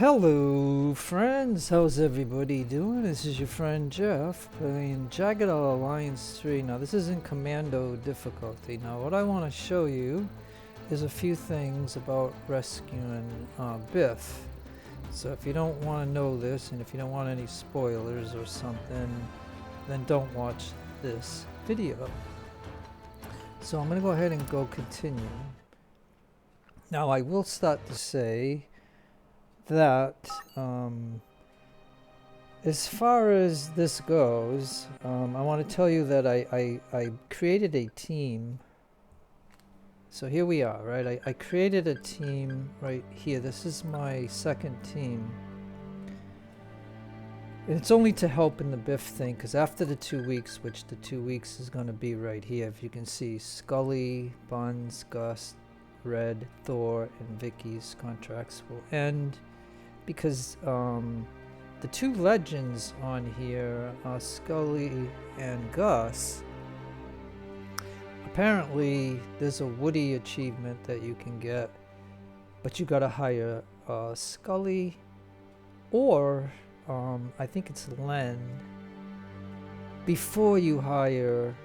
Hello friends, how's everybody doing? This is your friend Jeff playing Jagged Alliance 3. Now this is in Commando Difficulty. Now what I want to show you is a few things about rescuing Biff. So if you don't want to know this, and if you don't want any spoilers or something, then don't watch this video. So I'm going to go ahead and go continue. Now I will start to say that as far as this goes, I want to tell you that I created a team. So here we are, right? I created a team right here. This is my second team. And it's only to help in the Biff thing, because after the 2 weeks, which the 2 weeks is going to be right here, if you can see, Scully, Buns, Gus, Red, Thor, and Vicky's contracts will end. Because the two legends on here, Scully and Gus, apparently there's a Woody achievement that you can get, but you gotta hire Scully or I think it's Len before you hire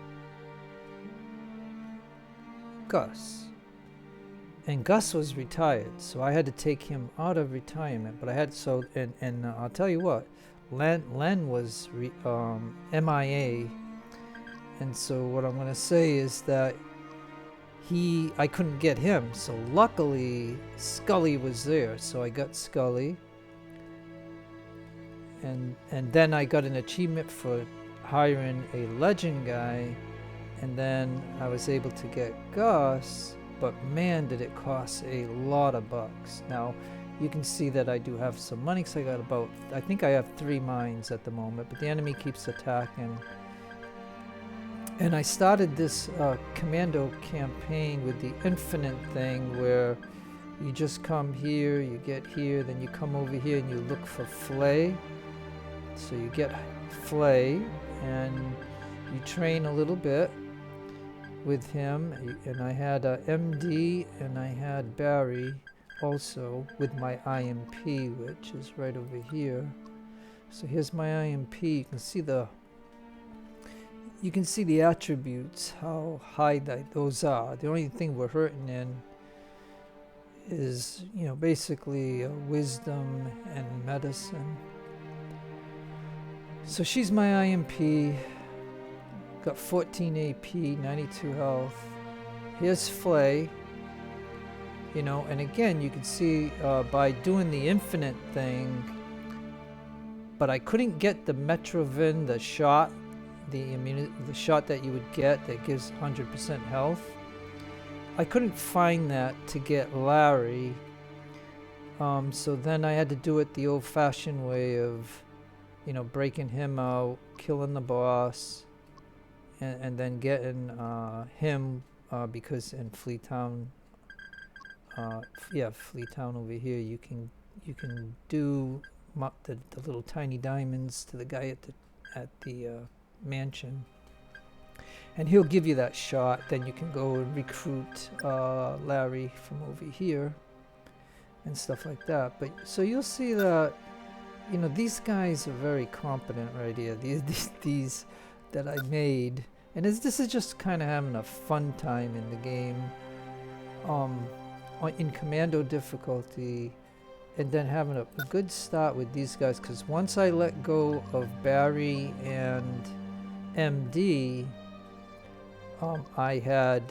Gus. And Gus was retired, so I had to take him out of retirement. But I had and I'll tell you what, Len was MIA, and so what I'm gonna say is that I couldn't get him. So luckily Scully was there, so I got Scully, and then I got an achievement for hiring a legend guy, and then I was able to get Gus. But man, did it cost a lot of bucks. Now, you can see that I do have some money, because I think I have 3 mines at the moment, but the enemy keeps attacking. And I started this commando campaign with the infinite thing, where you just come here, you get here, then you come over here and you look for Flay. So you get Flay, and you train a little bit with him, and I had MD, and I had Barry also with my IMP, which is right over here. So here's my IMP. You can see the attributes, how high those are. The only thing we're hurting in is, basically wisdom and medicine. So she's my IMP. Got 14 AP, 92 health. Here's Flay. And again, you can see by doing the infinite thing, but I couldn't get the Metrovin, the shot, the shot that you would get that gives 100% health. I couldn't find that to get Larry. So then I had to do it the old-fashioned way of, breaking him out, killing the boss. And then getting him because in Fleetown, Fleetown over here, you can do the little tiny diamonds to the guy at the mansion, and he'll give you that shot. Then you can go and recruit Larry from over here and stuff like that. But so you'll see that these guys are very competent right here. These that I made, and this is just kind of having a fun time in the game, in Commando Difficulty, and then having a good start with these guys, because once I let go of Barry and MD, I had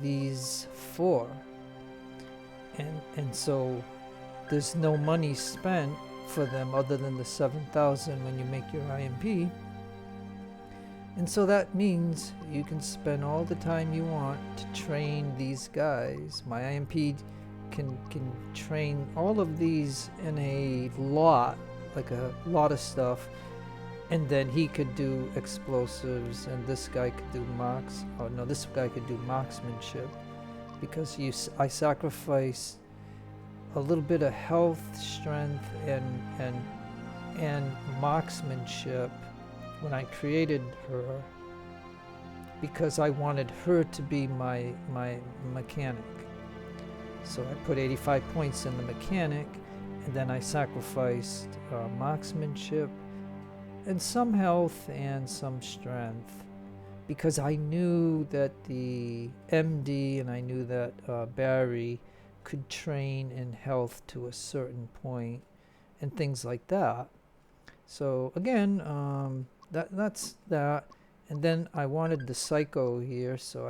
these 4, and so there's no money spent for them other than the 7,000 when you make your IMP. And so that means you can spend all the time you want to train these guys. My IMP can train all of these in a lot, like a lot of stuff, and then he could do explosives, and this guy could do this guy could do marksmanship, because I sacrifice a little bit of health, strength, and marksmanship when I created her, because I wanted her to be my mechanic. So I put 85 points in the mechanic, and then I sacrificed marksmanship and some health and some strength, because I knew that the MD and I knew that Barry could train in health to a certain point and things like that. So again, that's that. And then I wanted the Psycho here, so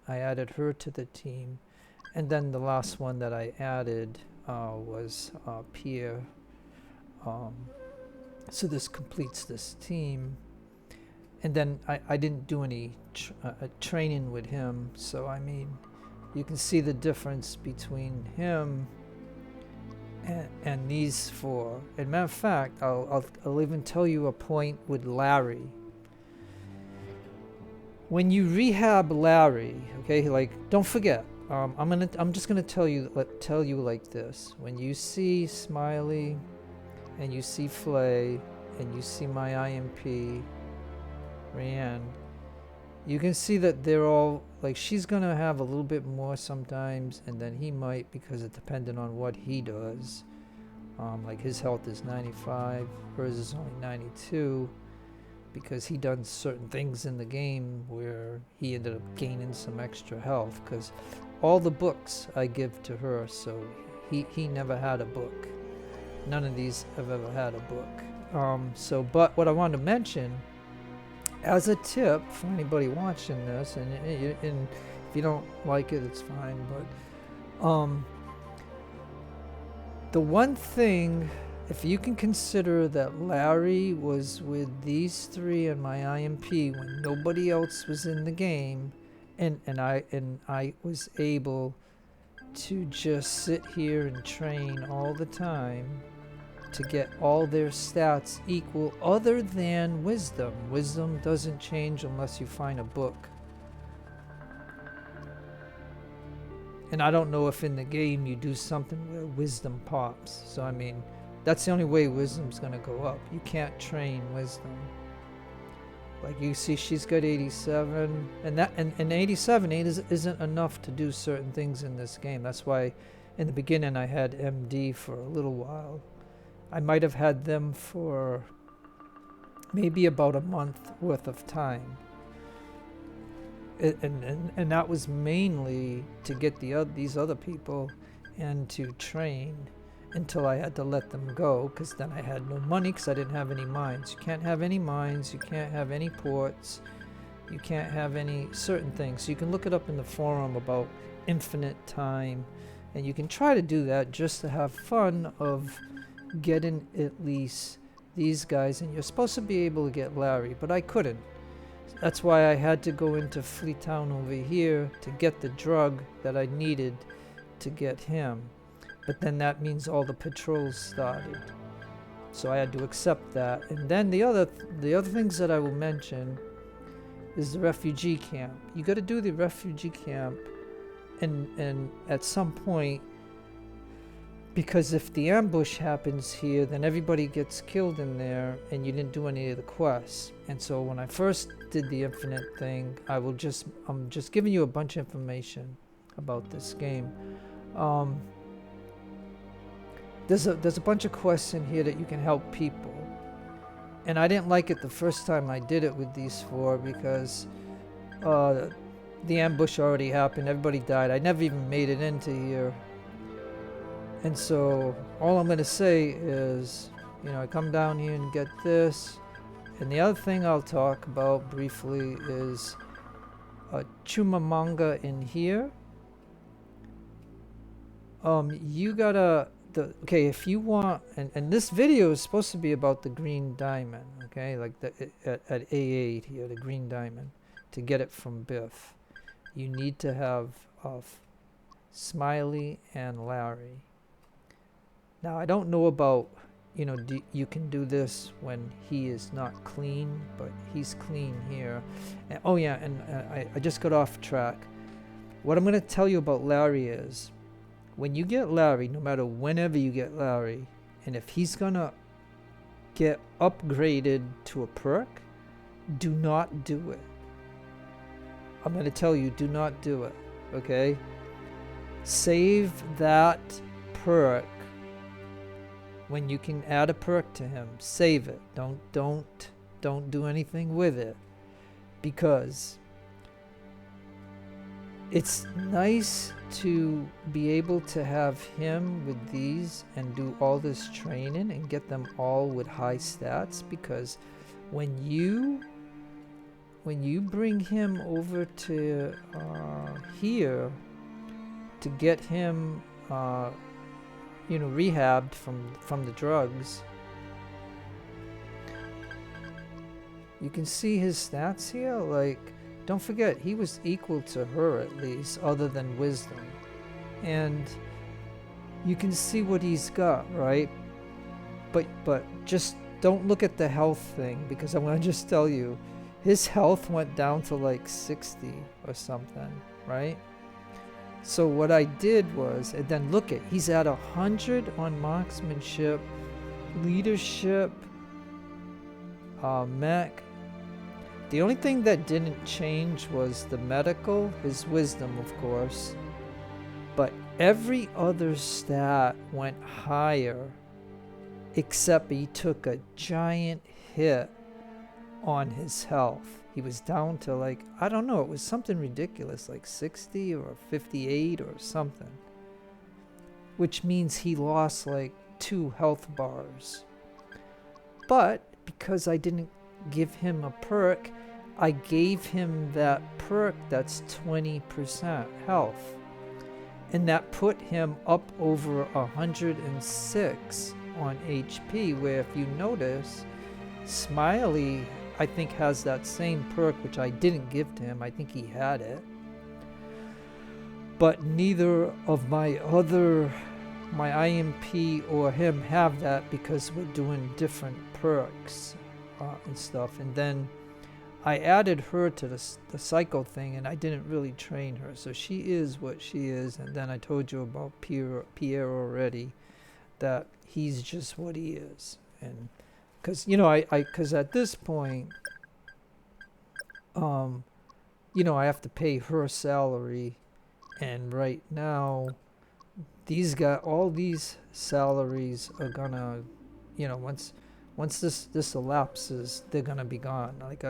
I added her to the team. And then the last one that I added was Pierre. So this completes this team. And then I didn't do any training with him, so I mean, you can see the difference between him and these four. And matter of fact, I'll even tell you a point with Larry. When you rehab Larry, okay, like don't forget. I'm just gonna tell you like this. When you see Smiley, and you see Flay, and you see my IMP, Rianne, you can see that they're all like, she's gonna have a little bit more sometimes, and then he might, because it depended on what he does. Like his health is 95, hers is only 92, because he done certain things in the game where he ended up gaining some extra health, because all the books I give to her, so he never had a book. None of these have ever had a book. But what I wanted to mention, as a tip for anybody watching this, and if you don't like it, it's fine, but the one thing, if you can consider that Larry was with these three and my IMP when nobody else was in the game, and I was able to just sit here and train all the time to get all their stats equal, other than wisdom. Wisdom doesn't change unless you find a book. And I don't know if in the game you do something where wisdom pops. So I mean, that's the only way wisdom's gonna go up. You can't train wisdom. Like you see, she's got 87, and 87 isn't enough to do certain things in this game. That's why in the beginning I had MD for a little while. I might have had them for maybe about a month worth of time. And that was mainly to get these other people and to train until I had to let them go, because then I had no money, because I didn't have any mines. You can't have any mines, you can't have any ports, you can't have any certain things. So you can look it up in the forum about infinite time, and you can try to do that just to have fun of getting at least these guys, and you're supposed to be able to get Larry, but I couldn't. That's why I had to go into Fleet Town over here to get the drug that I needed to get him. But then that means all the patrols started, so I had to accept that. And then the other things that I will mention is the refugee camp. You got to do the refugee camp, and at some point, because if the ambush happens here, then everybody gets killed in there, and you didn't do any of the quests. And so when I first did the infinite thing, I'm just giving you a bunch of information about this game. There's a bunch of quests in here that you can help people, and I didn't like it the first time I did it with these four, because the ambush already happened, everybody died, I never even made it into here. And so all I'm going to say is, I come down here and get this. And the other thing I'll talk about briefly is Chumamanga in here. You gotta, okay, if you want, and this video is supposed to be about the green diamond, okay, like at A8 here, the green diamond, to get it from Biff. You need to have Smiley and Larry. Now, I don't know about, you can do this when he is not clean, but he's clean here. And, oh yeah, and I just got off track. What I'm going to tell you about Larry is, when you get Larry, no matter whenever you get Larry, and if he's going to get upgraded to a perk, do not do it. I'm going to tell you, do not do it, okay? Save that perk when you can add a perk to him, save it. Don't do anything with it, because it's nice to be able to have him with these and do all this training and get them all with high stats, because when you bring him over to here to get him rehabbed from the drugs, you can see his stats here. Like, don't forget, he was equal to her at least, other than wisdom. And you can see what he's got, right? But just don't look at the health thing, because I'm going to just tell you, his health went down to like 60 or something, right? So what I did was, and then look at, he's at 100 on marksmanship, leadership, mech. The only thing that didn't change was the medical, his wisdom, of course. But every other stat went higher, except he took a giant hit on his health. He was down to like, I don't know, it was something ridiculous, like 60 or 58 or something. Which means he lost like 2 health bars. But because I didn't give him a perk, I gave him that perk that's 20% health. And that put him up over 106 on HP, where if you notice, Smiley, I think, has that same perk, which I didn't give to him. I think he had it. But neither of my IMP or him have that, because we're doing different perks and stuff. And then I added her to the psycho thing, and I didn't really train her. So she is what she is. And then I told you about Pierre already, that he's just what he is. And because, because at this point, I have to pay her salary. And right now, all these salaries are gonna, once this elapses, they're gonna be gone. Like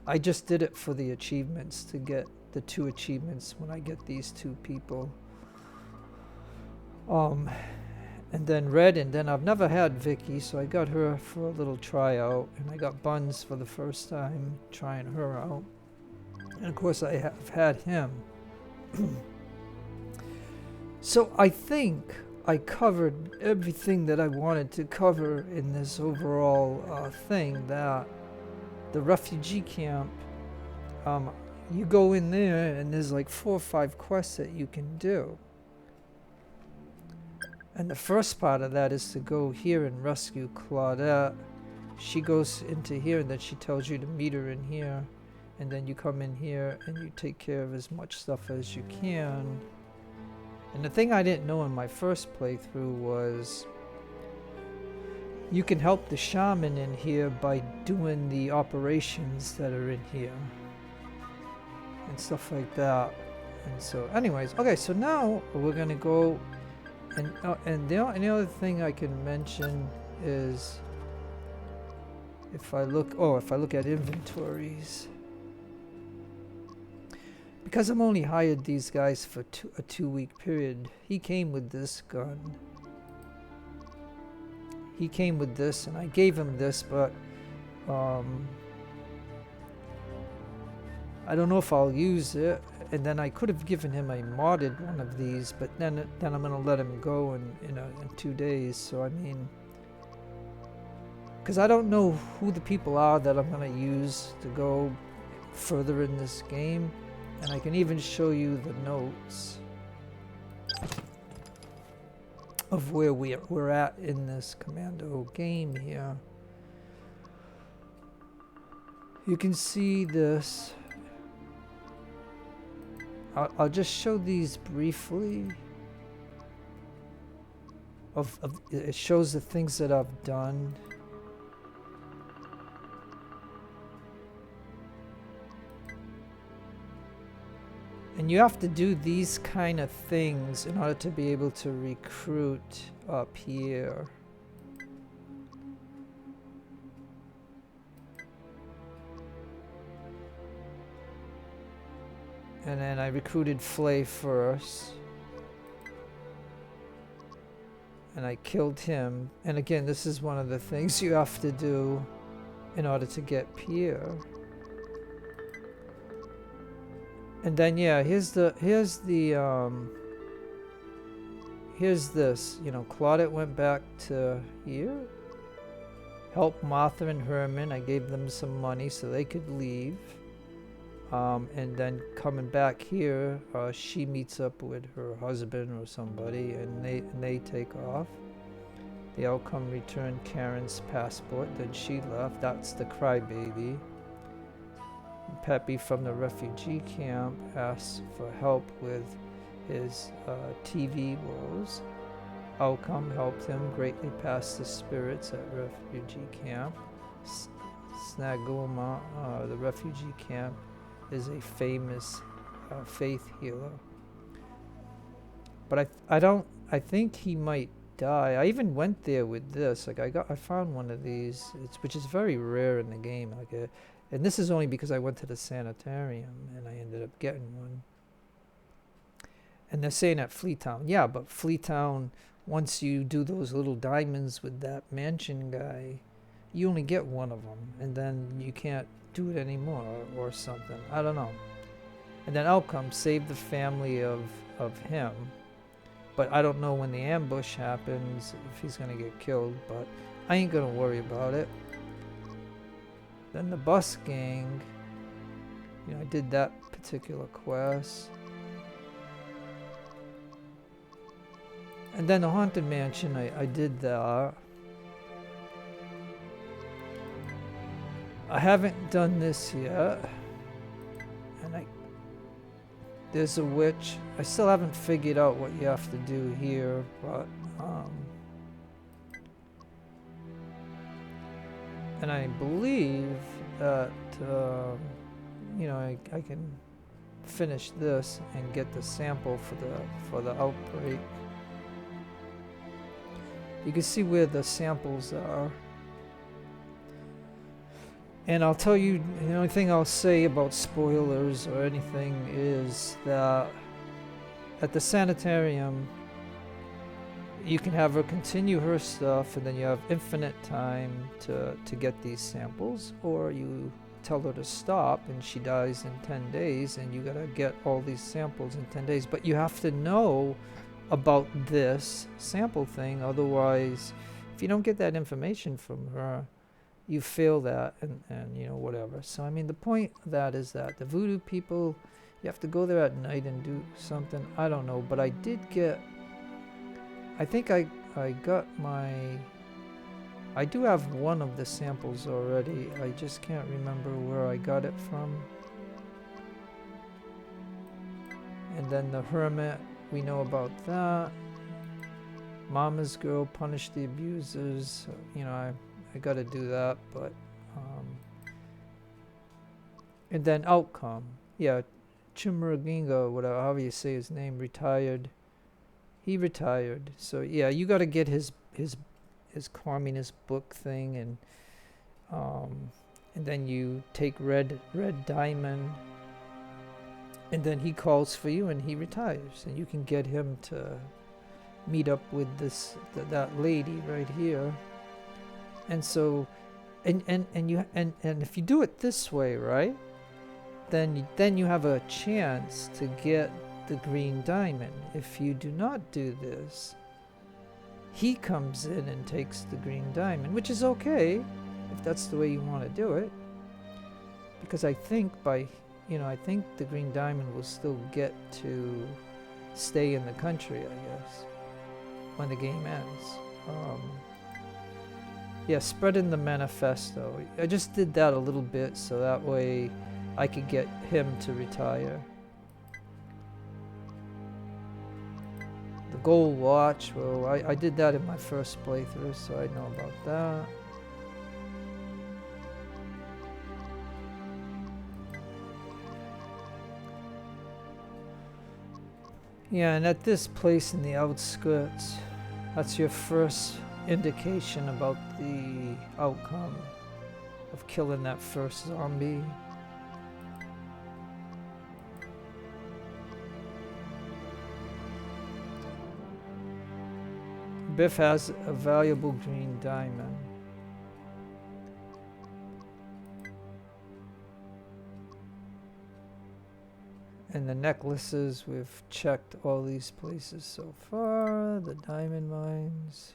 I just did it for the achievements, to get the 2 achievements when I get these 2 people. And then Red, and then I've never had Vicky, so I got her for a little tryout, and I got Buns for the first time, trying her out. And of course I have had him. So I think I covered everything that I wanted to cover in this overall thing, that the refugee camp, you go in there and there's like 4 or 5 quests that you can do. And the first part of that is to go here and rescue Claudette. She goes into here, and then she tells you to meet her in here. And then you come in here and you take care of as much stuff as you can. And the thing I didn't know in my first playthrough was you can help the shaman in here by doing the operations that are in here. And stuff like that. And so anyways, okay, so now we're going to go. And the other thing I can mention is if I look at inventories, because I'm only hired these guys for a 2-week period. He came with this gun. He came with this, and I gave him this, but I don't know if I'll use it. And then I could have given him a modded one of these, but then I'm gonna let him go in 2 days. So I mean, because I don't know who the people are that I'm gonna use to go further in this game, and I can even show you the notes of where we're at in this Commando game here. You can see this. I'll just show these briefly. It shows the things that I've done. And you have to do these kind of things in order to be able to recruit Pierre. And then I recruited Flay first. And I killed him. And again, this is one of the things you have to do in order to get Pierre. And then yeah, here's this. You know, Claudette went back to here. Helped Martha and Herman. I gave them some money so they could leave. And then coming back here, she meets up with her husband or somebody, and they take off. The outcome returned Karen's passport. Then she left. That's the crybaby. Peppy from the refugee camp asked for help with his TV woes. Outcome helped him greatly pass the spirits at refugee camp. Snagoma, the refugee camp, is a famous faith healer. But I think he might die. I even went there with this. Like I found one of these, which is very rare in the game. And this is only because I went to the sanitarium and I ended up getting one. And they're saying at Fleetown, yeah, but Fleetown, once you do those little diamonds with that mansion guy, you only get one of them, and then you can't do it anymore or something. I don't know. And then outcome, save the family of him. But I don't know when the ambush happens, if he's going to get killed, but I ain't going to worry about it. Then the bus gang, you know, I did that particular quest. And then the Haunted Mansion, I did that. I haven't done this yet. And there's a witch. I still haven't figured out what you have to do here, but and I believe that you know, I can finish this and get the sample for the outbreak. You can see where the samples are. And I'll tell you, the only thing I'll say about spoilers or anything is that at the sanitarium, you can have her continue her stuff, and then you have infinite time to get these samples, or you tell her to stop and she dies in 10 days, and you gotta get all these samples in 10 days. But you have to know about this sample thing, otherwise, if you don't get that information from her, you fail that, and you know, whatever. So I mean, the point of that is that the voodoo people, you have to go there at night and do something. I don't know, but I did get, I think I got my, I do have one of the samples already. I just can't remember where I got it from. And then the hermit, we know about that. Mama's girl, punish the abusers. You know, I got to do that, but and then outcome, yeah, Chimuraginga, whatever, however you say his name, retired. He retired, so yeah, you got to get his communist book thing, and then you take red diamond, and then he calls for you and he retires, and you can get him to meet up with that lady right here. And so, and if you do it this way, right, then you have a chance to get the green diamond. If you do not do this, he comes in and takes the green diamond, which is okay if that's the way you want to do it. Because I think I think the green diamond will still get to stay in the country, I guess, when the game ends. Yeah, spreading the manifesto. I just did that a little bit so that way I could get him to retire. The gold watch, well, I did that in my first playthrough, so I know about that. Yeah, and at this place in the outskirts, that's your first indication about the outcome of killing that first zombie. Biff has a valuable green diamond. And the necklaces, we've checked all these places so far. The diamond mines.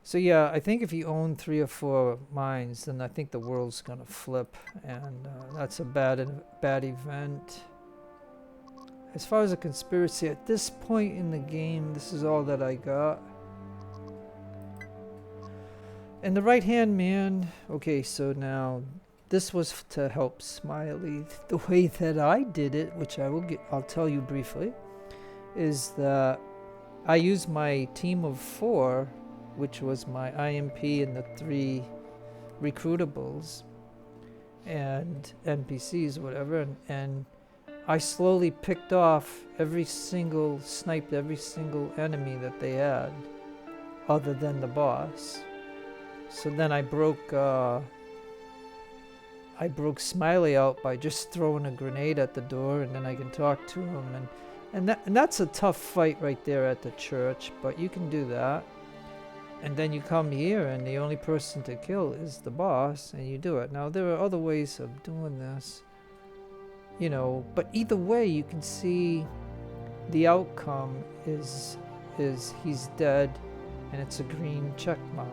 So yeah, I think if you own 3 or 4 mines, then I think the world's gonna flip, and that's a bad event. As far as a conspiracy, at this point in the game, this is all that I got. And the right-hand man, okay, so now this was to help Smiley. The way that I did it, which I'll tell you briefly, is that I used my team of 4, which was my IMP and the 3 recruitables and NPCs, whatever, and I slowly picked off sniped every single enemy that they had, other than the boss. So then I broke Smiley out by just throwing a grenade at the door, and then I can talk to him, and that's a tough fight right there at the church, but you can do that. And then you come here, and the only person to kill is the boss, and you do it. Now, there are other ways of doing this, you know, but either way, you can see the outcome is he's dead, and it's a green check mark.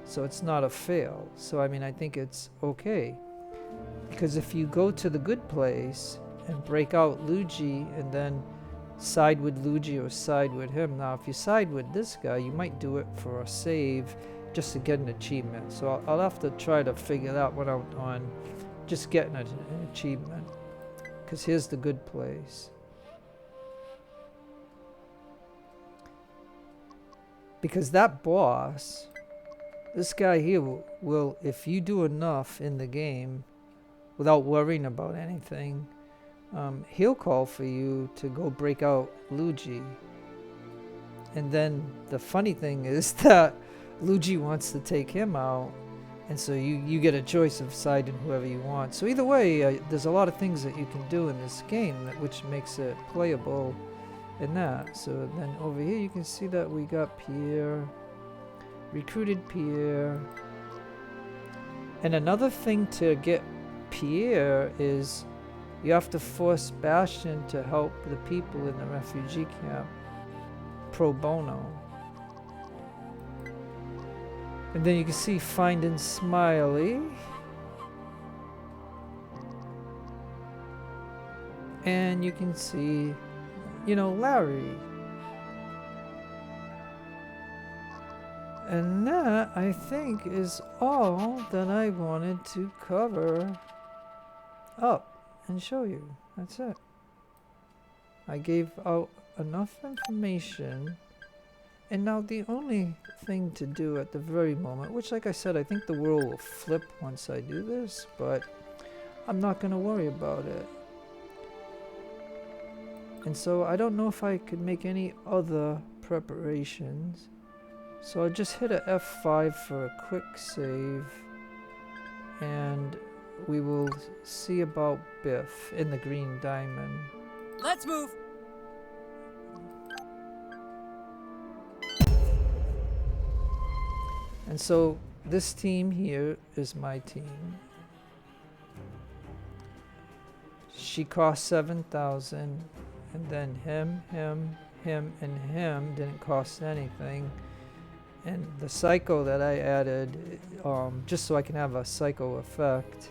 So it's not a fail. So, I mean, I think it's okay. Because if you go to the good place and break out Luigi, and then side with Luigi or side with him. Now, if you side with this guy, you might do it for a save just to get an achievement. So I'll have to try to figure that one out on just getting an achievement. Because here's the good place. Because that boss, this guy here will, if you do enough in the game without worrying about anything, he'll call for you to go break out Luigi. And then the funny thing is that Luigi wants to take him out, and so you get a choice of siding whoever you want. So either way, there's a lot of things that you can do in this game which makes it playable in that. So then over here you can see that we got Pierre, recruited Pierre. And another thing to get Pierre is you have to force Bastion to help the people in the refugee camp pro bono. And then you can see finding Smiley. And you can see, you know, Larry. And that, I think, is all that I wanted to cover up and show you. That's it. I gave out enough information, and now the only thing to do at the very moment, which, like I said, I think the world will flip once I do this, but I'm not going to worry about it. And so I don't know if I could make any other preparations, so I'll just hit a F5 for a quick save, and we will see about Biff in the green diamond. Let's move! And so this team here is my team. She cost 7,000, and then him, and him didn't cost anything. And the psycho that I added, just so I can have a psycho effect.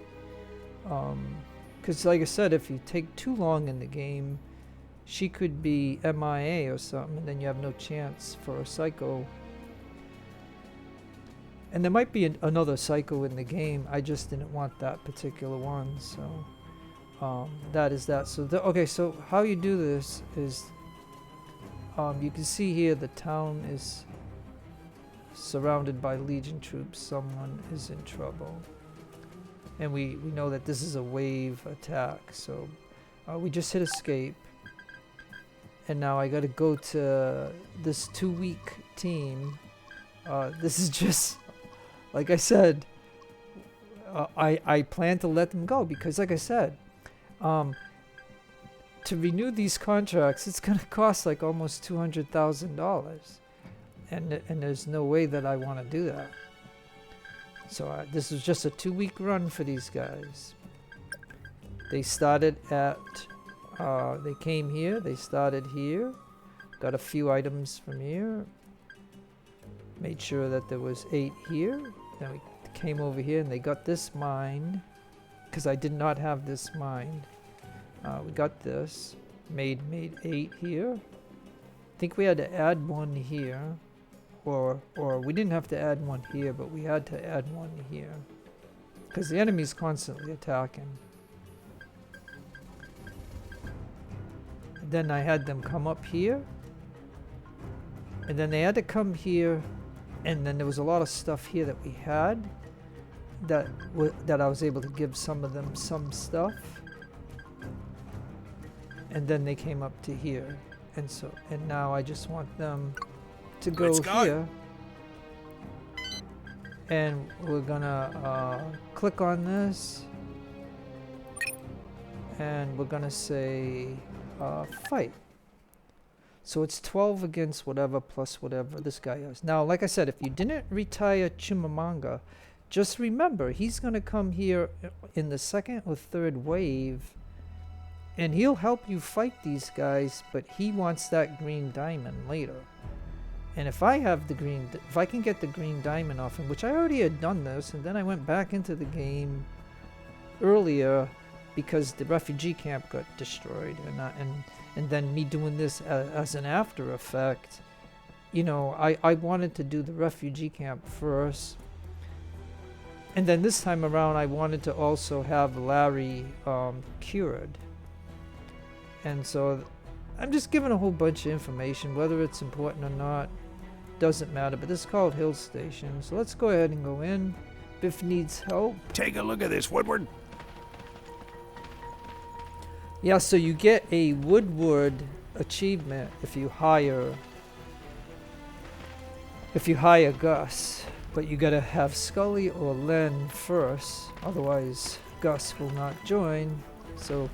Because like I said, if you take too long in the game, she could be MIA or something, and then you have no chance for a psycho. And there might be another psycho in the game, I just didn't want that particular one, so that is that. So okay, so how you do this is, you can see here the town is surrounded by Legion troops. Someone is in trouble. And we know that this is a wave attack, so we just hit escape. And now I gotta go to this 2-week team. This is just, like I said, I plan to let them go because, like I said, to renew these contracts, it's gonna cost like almost $200,000, and there's no way that I want to do that. So this is just a 2-week run for these guys. They started at, they came here, they started here, got a few items from here, made sure that there was 8 here, then we came over here and they got this mine, because I did not have this mine. We got this, made 8 here. I think we had to add 1 here, or we didn't have to add 1 here, but we had to add 1 here, because the enemy's constantly attacking. Then I had them come up here, and then they had to come here, and then there was a lot of stuff here that we had that I was able to give some of them some stuff, and then they came up to here, and now I just want them to go here, and we're gonna click on this, and we're gonna say fight. So it's 12 against whatever plus whatever this guy has. Now, like I said, if you didn't retire Chimamanda, just remember he's gonna come here in the 2nd or 3rd wave, and he'll help you fight these guys, but he wants that green diamond later. And if I have the green, if I can get the green diamond off him, which I already had done this, and then I went back into the game earlier because the refugee camp got destroyed, and then me doing this as an after effect, you know, I wanted to do the refugee camp first, and then this time around I wanted to also have Larry cured. And so I'm just giving a whole bunch of information, whether it's important or not doesn't matter, but this is called Hill Station, so let's go ahead and go in. Biff needs help. Take a look at this, Woodward. Yeah, so you get a Woodward achievement if you hire Gus, but you gotta have Scully or Len first, otherwise Gus will not join. So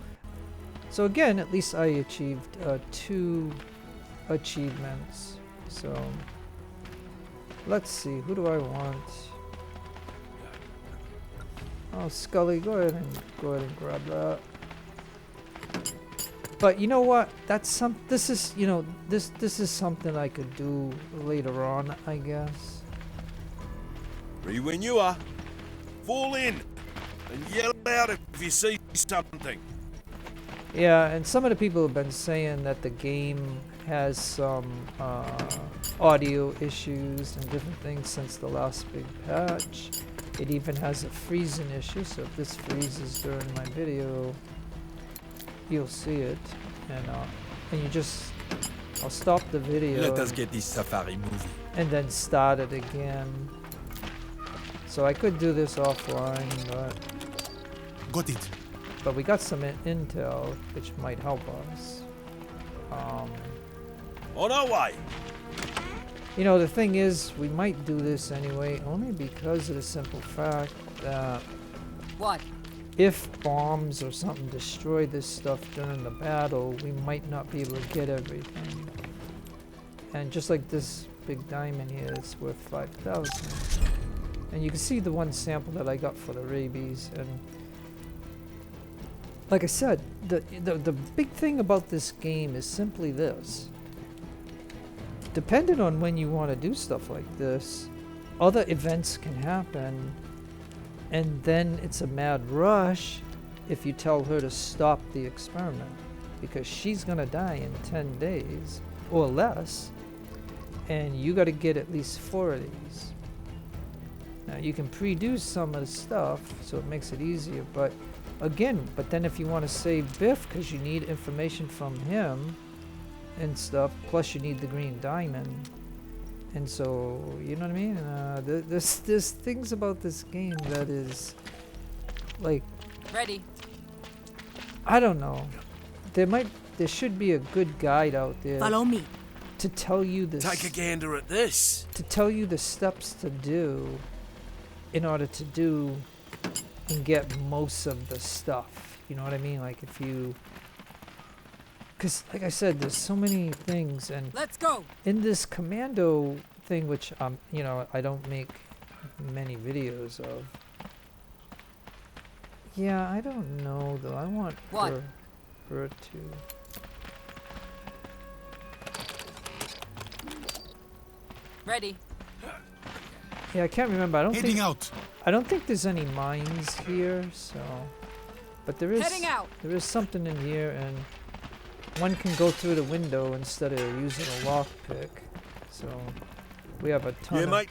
again, at least I achieved 2 achievements. So let's see, who do I want? Oh, Scully, go ahead and grab that. But you know what? This is something I could do later on, I guess. Ready when you are. Fall in and yell out if you see something. Yeah, and some of the people have been saying that the game has some audio issues and different things since the last big patch. It even has a freezing issue, so if this freezes during my video, you'll see it. And you just, I'll stop the video. Let us get this safari movie. And then start it again. So I could do this offline, but... Got it. But we got some intel, which might help us. On our way. You know, the thing is, we might do this anyway, only because of the simple fact that... What? If bombs or something destroy this stuff during the battle, we might not be able to get everything. And just like this big diamond here, it's worth 5,000. And you can see the one sample that I got for the rabies. And like I said, the big thing about this game is simply this. Depending on when you want to do stuff like this, other events can happen, and then it's a mad rush if you tell her to stop the experiment, because she's gonna die in 10 days or less, and you got to get at least 4 of these. Now you can pre-do some of the stuff, so it makes it easier, but then if you want to save Biff because you need information from him and stuff, plus you need the green diamond, and so, you know what I mean? There's things about this game that is like, Ready. I don't know, there should be a good guide out there. Follow me. To tell you this. Take a gander at this. To tell you the steps to do in order to do and get most of the stuff. You know what I mean? Like if you because like I said, there's so many things, and Let's go. in this commando thing, which you know, I don't make many videos of. Yeah, I don't know though. I want What? her to. Ready. Yeah, I can't remember. I don't Heading think. out. I don't think there's any mines here, so. But there is. Heading out. There is something in here, and one can go through the window instead of using a lockpick. So we have a ton. Yeah, of mate.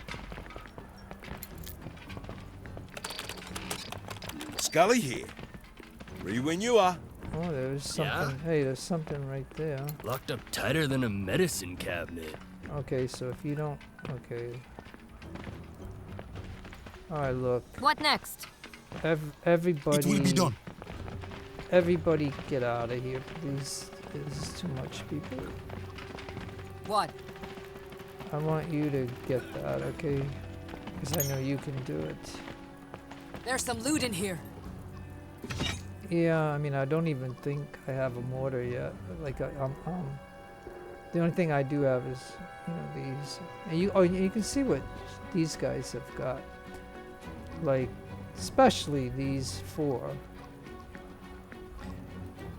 Scully here. Ready when you are. Oh, there's something. Yeah? Hey, there's something right there. Locked up tighter than a medicine cabinet. Okay, so if you don't. Okay. Alright, look. What next? Everybody. It will be done. Everybody get out of here, please. This is too much people. What? I want you to get that, okay? Because I know you can do it. There's some loot in here. Yeah, I mean, I don't even think I have a mortar yet. Like, the only thing I do have is, you know, these. And you can see what these guys have got. Like, especially these four.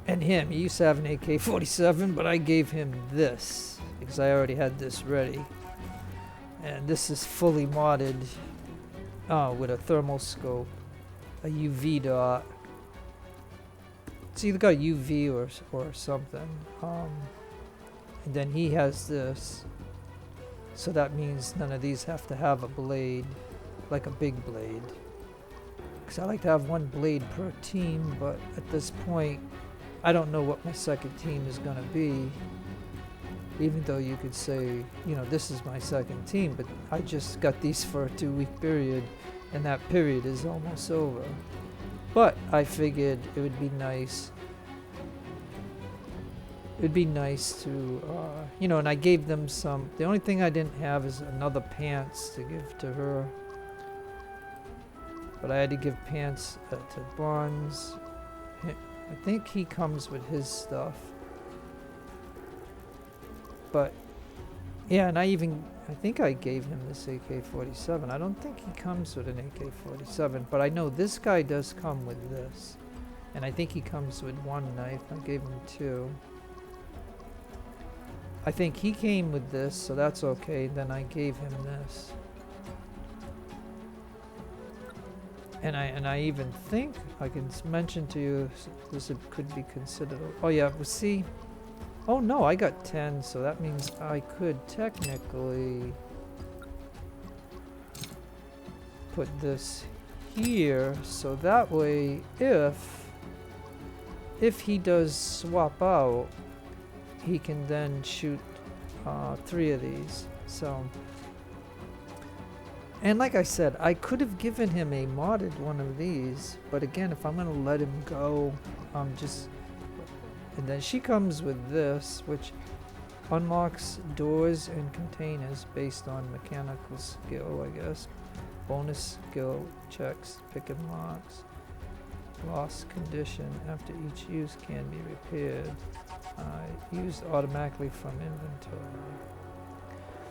And him, he used to have an AK-47, but I gave him this because I already had this ready. And this is fully modded with a thermal scope, a UV dot. It's either got UV or something. And then he has this, so that means none of these have to have a blade, like a big blade. Because I like to have one blade per team, but at this point, I don't know what my second team is going to be. Even though you could say, you know, this is my second team, but I just got these for a 2-week period, and that period is almost over. But I figured it would be nice. It'd be nice to, you know, and I gave them some. The only thing I didn't have is another pants to give to her. But I had to give pants to Barnes. I think he comes with his stuff. But, yeah, and I think I gave him this AK-47. I don't think he comes with an AK-47, but I know this guy does come with this. And I think he comes with one knife. I gave him 2. I think he came with this, so that's okay. Then I gave him this. And I even think I can mention to you this could be considered. Oh yeah, well, see. Oh no, I got 10, so that means I could technically put this here, so that way if he does swap out, he can then shoot 3 of these. So, and like I said, I could have given him a modded one of these, but again, if I'm gonna let him go, and then she comes with this, which unlocks doors and containers based on mechanical skill, I guess. Bonus skill checks, pick and locks. Lost condition after each use can be repaired. Used automatically from inventory.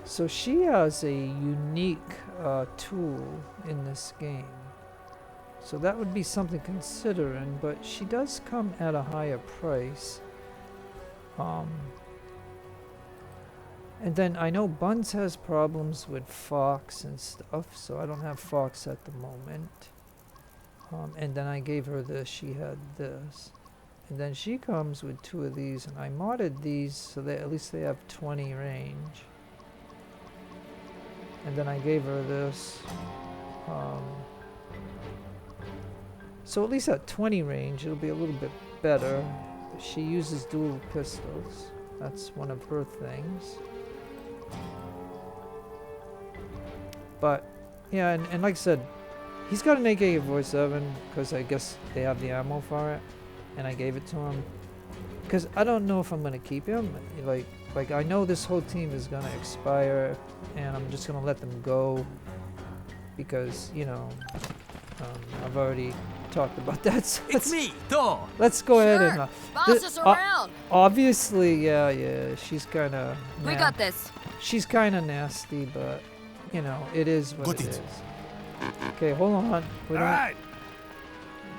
So she has a unique tool in this game. So that would be something considering, but she does come at a higher price. And then I know Buns has problems with Fox and stuff, so I don't have Fox at the moment. And then I gave her this, she had this. And then she comes with 2 of these, and I modded these so that at least they have 20 range. And then I gave her this. So at least at 20 range, it'll be a little bit better. She uses dual pistols. That's one of her things. But, yeah, and like I said, he's got an AK-47 because I guess they have the ammo for it. And I gave it to him. Because I don't know if I'm going to keep him. Like I know this whole team is going to expire. And I'm just going to let them go. Because, you know, I've already talked about that. So It's me, Thor. let's go ahead and. Sure. Boss us around. Obviously, yeah, she's kind of. We got this. She's kind of nasty, but you know, it is what it is. Okay, hold on.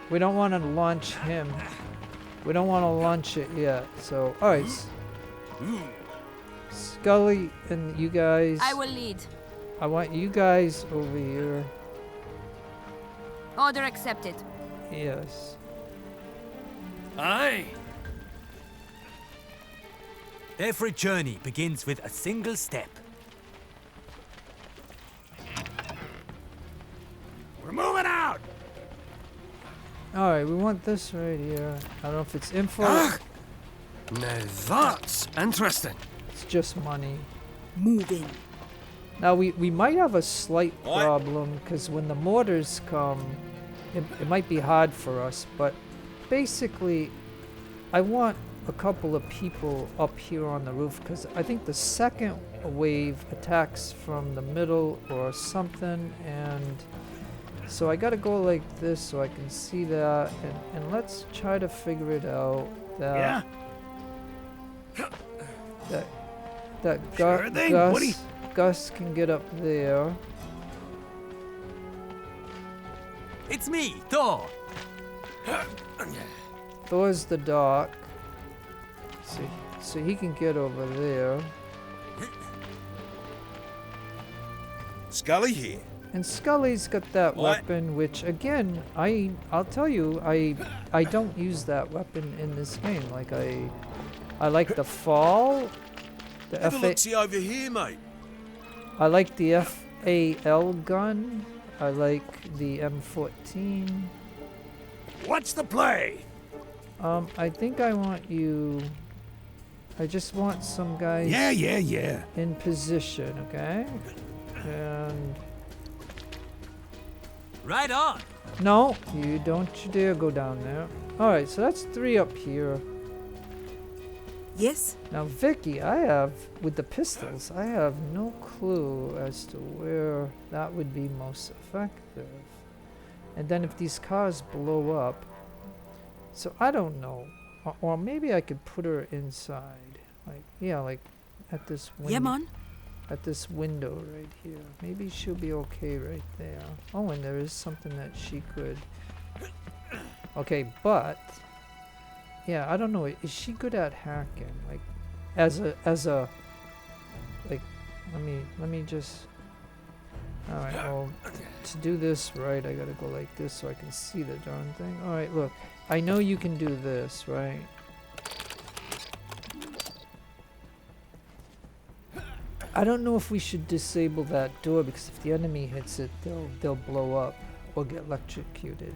We don't want to launch him. We don't want to launch it yet. So, all right. Scully and you guys. I will lead. I want you guys over here. Order accepted. Yes. Aye. Every journey begins with a single step. We're moving out! All right, we want this right here. I don't know if it's info. Ah! Now that's interesting. It's just money. Moving. Now we might have a slight What? problem because when the mortars come, it might be hard for us. But basically, I want a couple of people up here on the roof because I think the second wave attacks from the middle or something, and so I gotta go like this so I can see that, and let's try to figure it out. That that Sure thing, Woody. Gus can get up there. It's me, Thor. Thor's the dock. So he can get over there. Scully here. And Scully's got that What? weapon, which again, I'll tell you, I don't use that weapon in this game. Like I like the fall, the Have a FA, look-see over here, mate. I like the FAL gun. I like the M14. What's the play? I think I want you. I just want some guys Yeah. in position, okay? And Right on. no, you don't you dare go down there. All right, so that's 3 up here. Yes. Now, Vicky, I have, with the pistols, I have no clue as to where that would be most effective. And then if these cars blow up, so I don't know. Or maybe I could put her inside. Like, yeah, like at this window. Yeah, man. At this window right here. Maybe she'll be okay right there. Oh, and there is something that she could. Okay, but yeah, I don't know. Is she good at hacking? Like, as a like, let me just. All right. Well, to do this right, I gotta go like this so I can see the darn thing. All right. Look, I know you can do this, right? I don't know if we should disable that door because if the enemy hits it, they'll blow up or get electrocuted.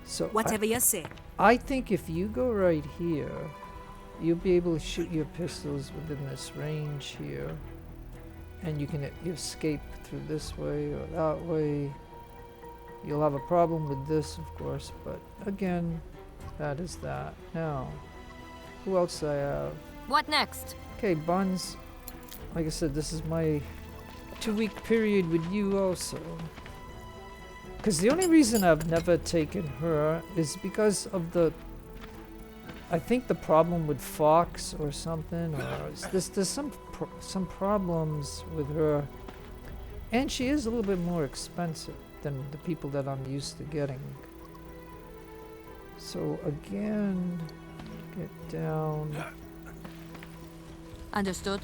So Whatever you say. I think if you go right here, you'll be able to shoot your pistols within this range here, and you can escape through this way or that way. You'll have a problem with this, of course, but again, that is that. Now, who else I have? What next? Okay, Buns. Like I said, this is my 2-week period with you also. Because the only reason I've never taken her is because of the... I think the problem with Fox or something, or there's some problems with her. And she is a little bit more expensive than the people that I'm used to getting. So again, get down. Understood.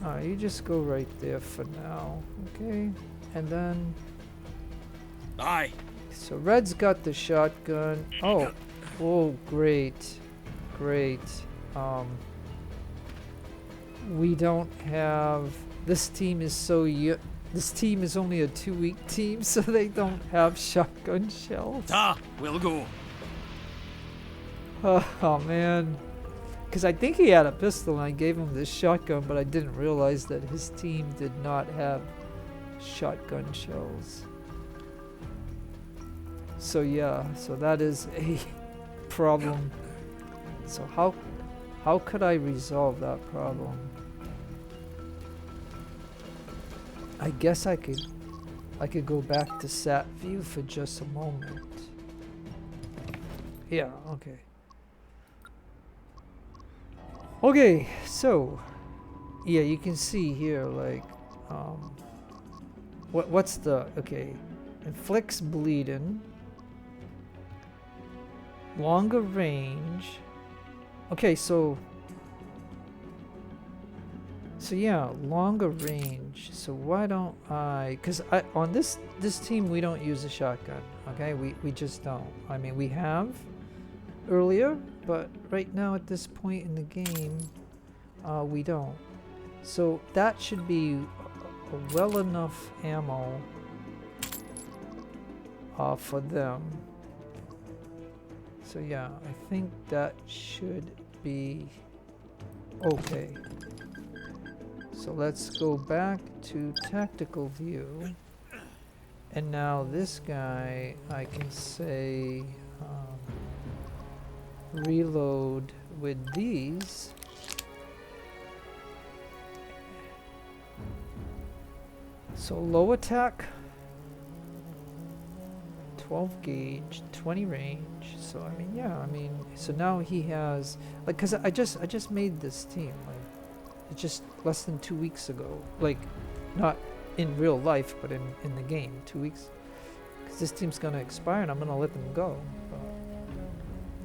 Alright, you just go right there for now, okay? And then... Aye. So Red's got the shotgun. Oh, great. We don't have... This team is this team is only a 2-week team, so they don't have shotgun shells. We'll go. Oh man. Because I think he had a pistol and I gave him this shotgun, but I didn't realize that his team did not have shotgun shells. So yeah, so that is a problem. So how could I resolve that problem? I guess I could go back to sat view for just a moment. Yeah, okay. Okay, so yeah, you can see here like what's the okay, inflicts bleeding, longer range. Okay, so yeah, longer range. So why don't I, cuz I on this team we don't use a shotgun, okay? We just don't. I mean, we have earlier, but right now at this point in the game we don't. So that should be a well enough ammo for them. So yeah, I think that should be okay. So let's go back to tactical view. And now this guy, I can say reload with these. So low attack, 12 gauge, 20 range. So I mean, yeah, I mean, so now he has like, cause I just made this team like just less than 2 weeks ago, like not in real life, but in the game, 2 weeks. Cause this team's gonna expire and I'm gonna let them go.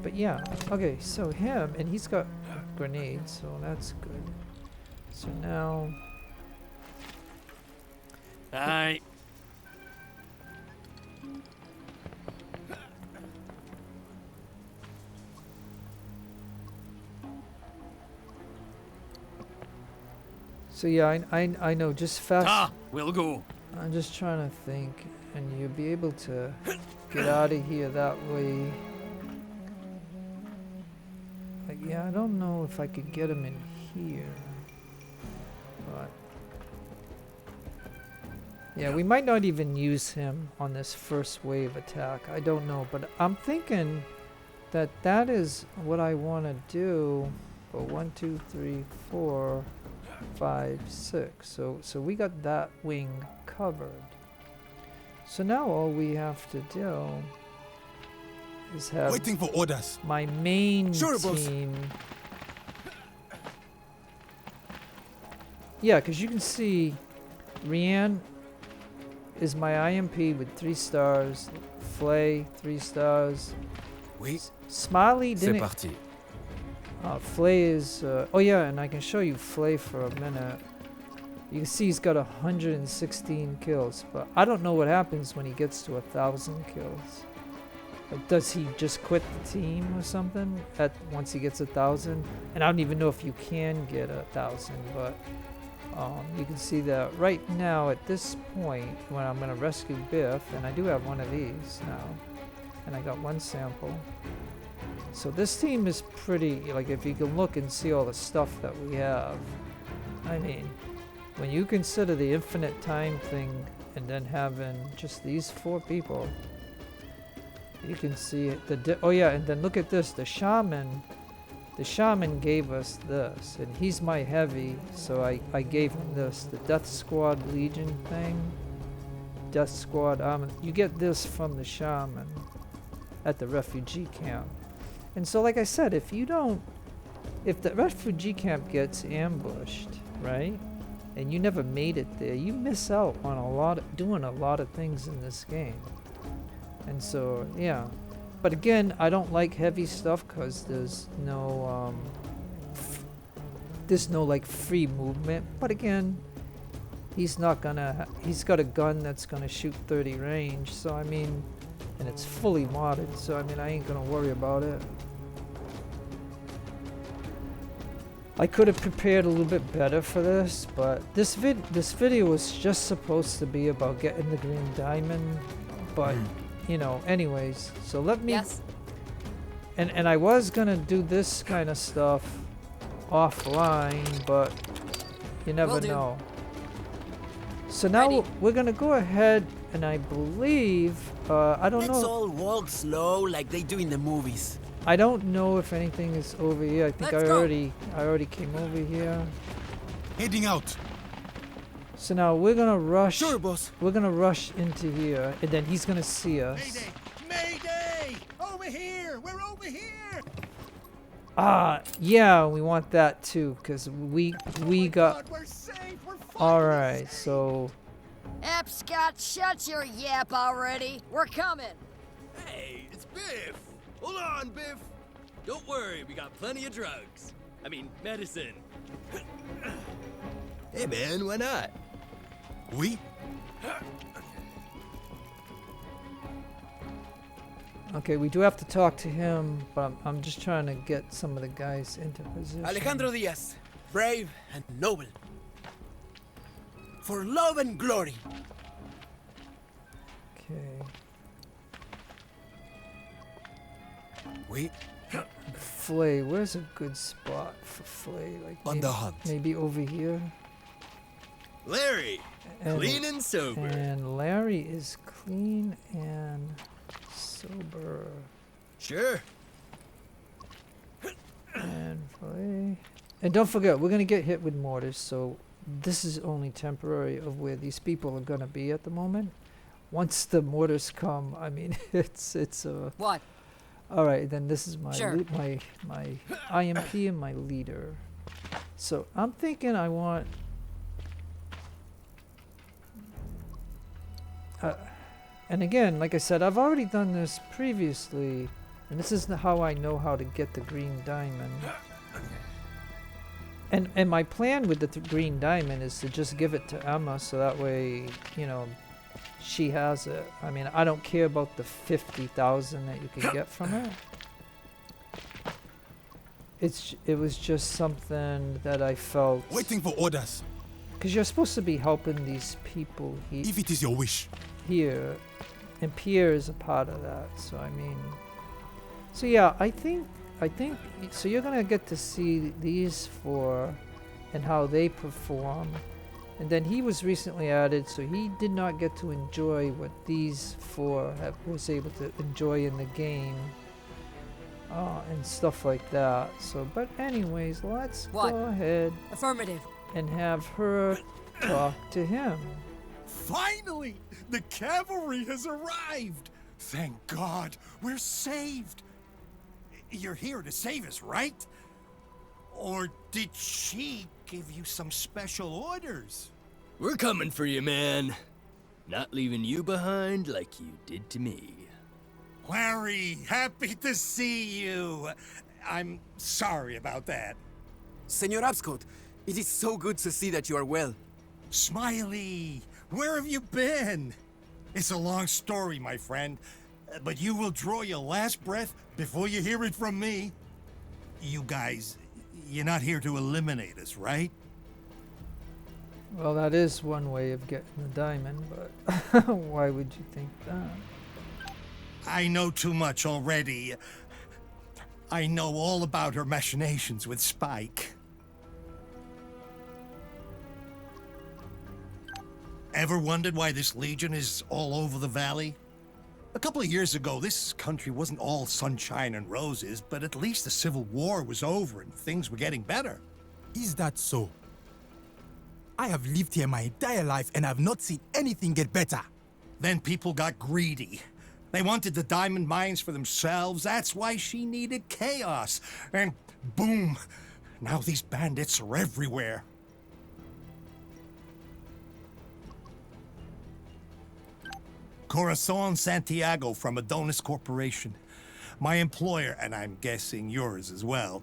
But yeah, okay, so him, and he's got grenades, so that's good. So now. Aye. So yeah, I know, just fast. Ah, we'll go. I'm just trying to think, and you'll be able to get out of here that way. Like, yeah, I don't know if I could get him in here, but yeah, we might not even use him on this first wave attack. I don't know, but I'm thinking that that is what I want to do for 1, 2, 3, 4, 5, 6. So we got that wing covered. So now all we have to do is have Waiting for orders. my main Sure, boss. team. Yeah, because you can see Rian is my IMP with 3 stars. Flay, 3 stars. Oui, Smiley c'est didn't. parti. Flay is. Oh yeah, and I can show you Flay for a minute. You can see he's got 116 kills, but I don't know what happens when he gets to 1,000 kills. Like, does he just quit the team or something at once he gets 1,000? And I don't even know if you can get 1,000, but you can see that right now at this point when I'm gonna rescue Biff, and I do have one of these now, and I got 1 sample. So this team is pretty, like, if you can look and see all the stuff that we have, I mean, when you consider the infinite time thing and then having just these 4 people, you can see it. Oh yeah, and then look at this, the shaman gave us this, and he's my heavy, so I gave him this, the Death Squad Legion thing. Death Squad armor. You get this from the shaman at the refugee camp. And so like I said, if the refugee camp gets ambushed, right? And you never made it there, you miss out on doing a lot of things in this game. And so, yeah. But again, I don't like heavy stuff because there's no like free movement. But again, he's got a gun that's gonna shoot 30 range. So I mean, and it's fully modded. So I mean, I ain't gonna worry about it. I could have prepared a little bit better for this, but this video was just supposed to be about getting the green diamond, but you know, anyways, so let me. Yes. And I was gonna do this kind of stuff offline, but you never Will do. know. So now Ready. we're gonna go ahead, and I believe I don't Let's know. all walk slow like they do in the movies. I don't know if anything is over here. I think Let's I go. already came over here. Heading out. So now we're gonna rush. Sure, boss. We're gonna rush into here, and then he's gonna see us. Mayday! Mayday! Over over here! We're over here! Yeah, we want that too, because we got. God, we're safe! We're Alright, so. Scott, shut your yap already. We're coming. Hey, it's Biff! Hold on, Biff! Don't worry, we got plenty of drugs. I mean, medicine. Hey man, why not? We? Okay, we do have to talk to him, but I'm just trying to get some of the guys into position. Alejandro Diaz, brave and noble. For love and glory. Okay. Wait. Flay, where's a good spot for Flay? Like On the hunt. Maybe over here. Larry, And- clean and sober. And Larry is clean and sober. Sure. And Flay. And don't forget, we're gonna get hit with mortars, so this is only temporary of where these people are gonna be at the moment. Once the mortars come, I mean, it's What? all right. Then this is my Sure. my IMP and my leader. So I'm thinking I want. And again, like I said, I've already done this previously, and this is how I know how to get the green diamond. And my plan with the green diamond is to just give it to Emma, so that way, you know, she has it. I mean, I don't care about the 50,000 that you can get from it. It was just something that I felt. Waiting for orders. Because you're supposed to be helping these people If it is your wish. here, and Pierre is a part of that. So I mean, so yeah, I think so. You're gonna get to see these four and how they perform, and then he was recently added, so he did not get to enjoy what these four was able to enjoy in the game, and stuff like that. So, but anyways, let's What? go ahead Affirmative. and have her talk to him. Finally! The cavalry has arrived! Thank God, we're saved! You're here to save us, right? Or did she give you some special orders? We're coming for you, man. Not leaving you behind like you did to me. Larry, happy to see you. I'm sorry about that. Senor Abscott, it is so good to see that you are well. Smiley, where have you been? It's a long story, my friend, but you will draw your last breath before you hear it from me. You guys, you're not here to eliminate us, right? Well, that is one way of getting the diamond, but why would you think that? I know too much already. I know all about her machinations with Spike. Ever wondered why this Legion is all over the valley? A couple of years ago, this country wasn't all sunshine and roses, but at least the Civil War was over and things were getting better. Is that so? I have lived here my entire life and I've not seen anything get better. Then people got greedy. They wanted the diamond mines for themselves. That's why she needed chaos. And boom, now these bandits are everywhere. Corazon Santiago from Adonis Corporation. My employer, and I'm guessing yours as well.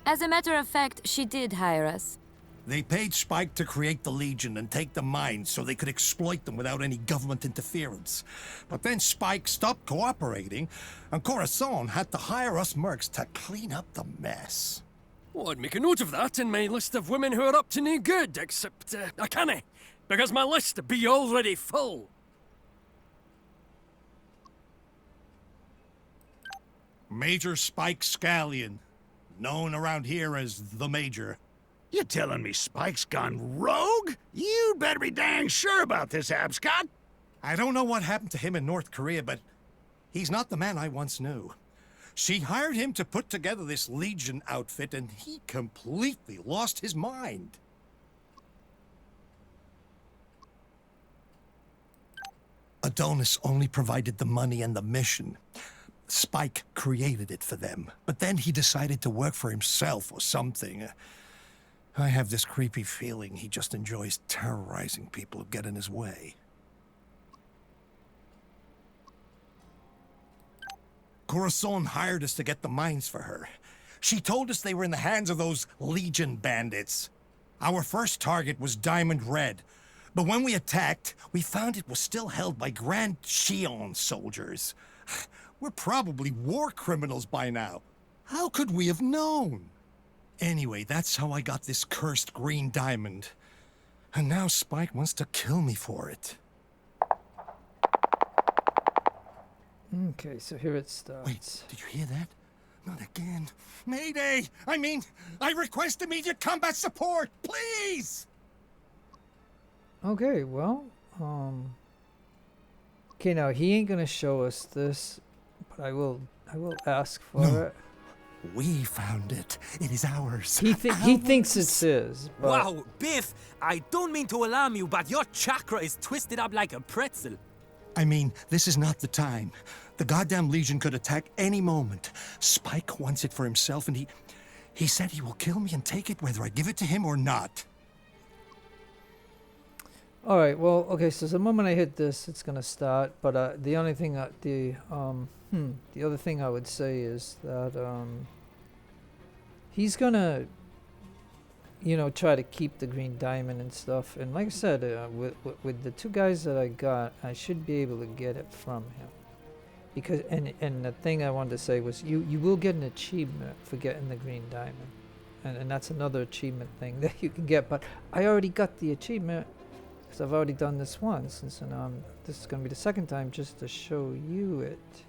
As a matter of fact, she did hire us. They paid Spike to create the Legion and take the mines so they could exploit them without any government interference. But then Spike stopped cooperating, and Corazon had to hire us mercs to clean up the mess. Well, I'd make a note of that in my list of women who are up to no good, except I cannae, because my list be already full. Major Spike Scallion, known around here as the Major. You telling me Spike's gone rogue? You better be dang sure about this, Abscott. I don't know what happened to him in North Korea, but he's not the man I once knew. She hired him to put together this Legion outfit, and he completely lost his mind. Adonis only provided the money and the mission. Spike created it for them, but then he decided to work for himself or something. I have this creepy feeling he just enjoys terrorizing people who get in his way. Corazon hired us to get the mines for her. She told us they were in the hands of those Legion bandits. Our first target was Diamond Red, but when we attacked, we found it was still held by Grand Chien soldiers. We're probably war criminals by now. How could we have known? Anyway, that's how I got this cursed green diamond. And now Spike wants to kill me for it. Okay, so here it starts. Wait, did you hear that? Not again. Mayday! I request immediate combat support, please! Okay, well, okay, now he ain't gonna show us this, but I will ask for it. We found it. It is ours. He thinks it's his. But Wow, Biff, I don't mean to alarm you, but your chakra is twisted up like a pretzel. I mean, this is not the time. The goddamn Legion could attack any moment. Spike wants it for himself, and he said he will kill me and take it whether I give it to him or not. all right, well, okay. So the moment I hit this, it's gonna start. But the only thing, the other thing I would say is that he's gonna, try to keep the green diamond and stuff. And like I said, with the two guys that I got, I should be able to get it from him. Because and the thing I wanted to say was you will get an achievement for getting the green diamond, and that's another achievement thing that you can get. But I already got the achievement because I've already done this once, and so now this is gonna be the second time just to show you it.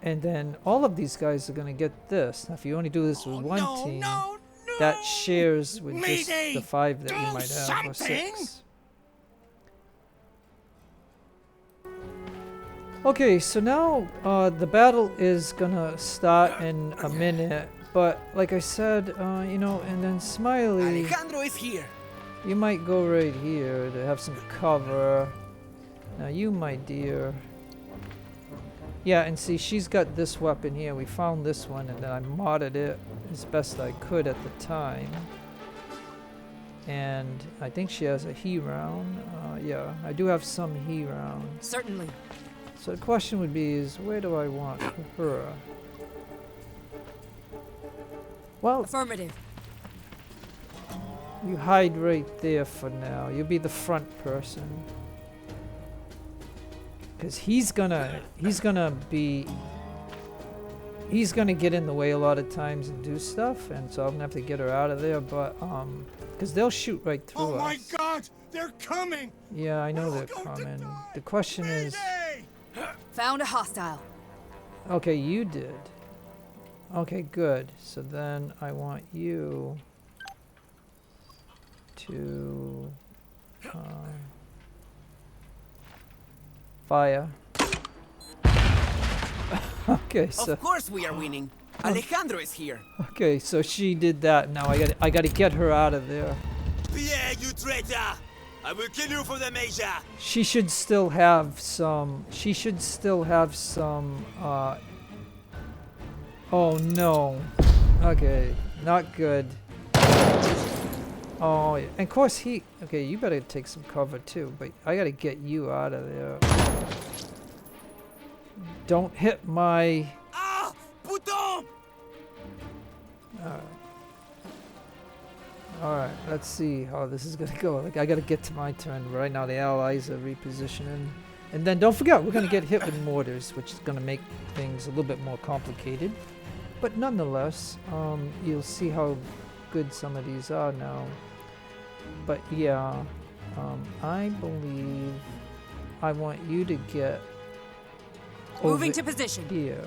And then all of these guys are gonna get this. Now, if you only do this with one team, that shares with just the 5 that you might have, or 6. Okay, so now the battle is gonna start in a minute, but like I said, and then Smiley, Alejandro is here. you might go right here to have some cover. Now you, my dear. Yeah, and see, she's got this weapon here. We found this one, and then I modded it as best I could at the time. And I think she has a he round. Yeah, I do have some he rounds. Certainly. So the question would be is, where do I want her? Well, Affirmative. you hide right there for now. You'll be the front person. Because he's gonna get in the way a lot of times and do stuff, and so I'm gonna have to get her out of there, but because they'll shoot right through us. Oh my God, they're coming! Yeah, I know they're coming. The question is, Found a hostile. okay, you did. Okay, good. So then I want you to fire. Okay, so Of course we are winning. Alejandro is here. okay, so she did that. Now I gotta get her out of there. Pierre, you traitor! I will kill you for the Major! She should still have some. Oh no. Okay, not good. Oh, yeah. And of course he. Okay, you better take some cover too. But I gotta get you out of there. Don't hit my. Ah! Puto! Alright, let's see how this is gonna go. Like, I gotta get to my turn. Right now the allies are repositioning. And then don't forget, we're gonna get hit with mortars, which is gonna make things a little bit more complicated. But nonetheless, you'll see how good some of these are now. But yeah, I believe I want you to get Moving over to position. here.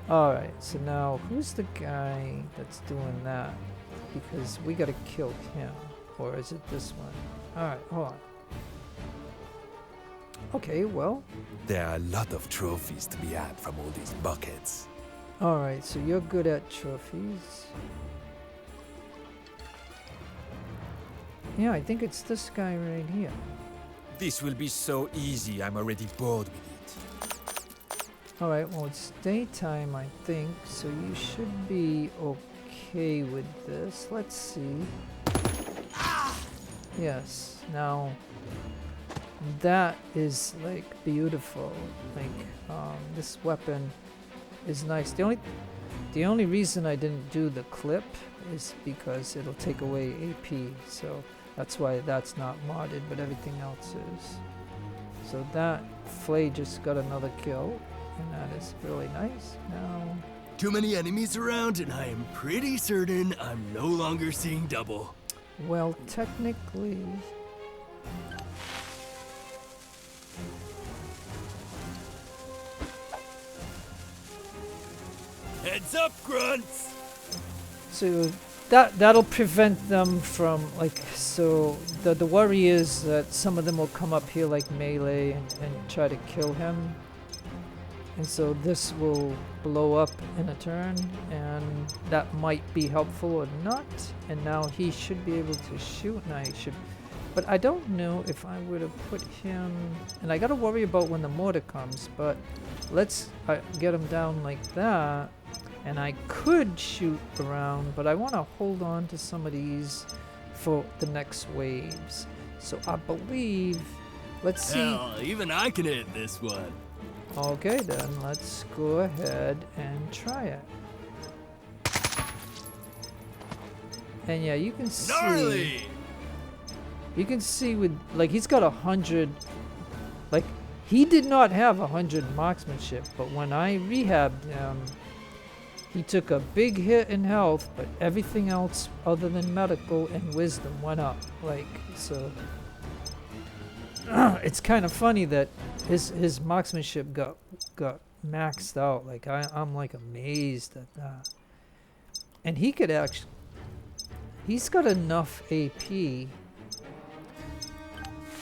Alright, so now who's the guy that's doing that? Because we gotta kill him. Or is it this one? Alright, hold on. Okay, well. There are a lot of trophies to be had from all these buckets. Alright, so you're good at trophies. Yeah, I think it's this guy right here. This will be so easy. I'm already bored with it. Alright, well it's daytime I think, so you should be okay with this. Let's see. Yes, now that is like beautiful. Like this weapon is nice. The only reason I didn't do the clip is because it'll take away AP, so that's why that's not modded, but everything else is. So that Flay just got another kill, and that is really nice. Now, Too many enemies around, and I am pretty certain I'm no longer seeing double. well, technically, Heads up, grunts! so that'll prevent them from like, so the worry is that some of them will come up here like melee and try to kill him, and so this will blow up in a turn, and that might be helpful or not. And now he should be able to shoot. Now he should, but I don't know if I would have put him, and I gotta worry about when the mortar comes, but let's get him down like that. And I could shoot around, but I want to hold on to some of these for the next waves. So I believe, let's see. Hell, even I can hit this one. Okay, then let's go ahead and try it. And yeah, you can see. Gnarly! You can see with, like, he's got 100. Like, he did not have 100 marksmanship, but when I rehabbed him, he took a big hit in health, but everything else other than medical and wisdom went up. Like, so it's kind of funny that his marksmanship got maxed out. Like, I'm like amazed at that. And he could actually, he's got enough AP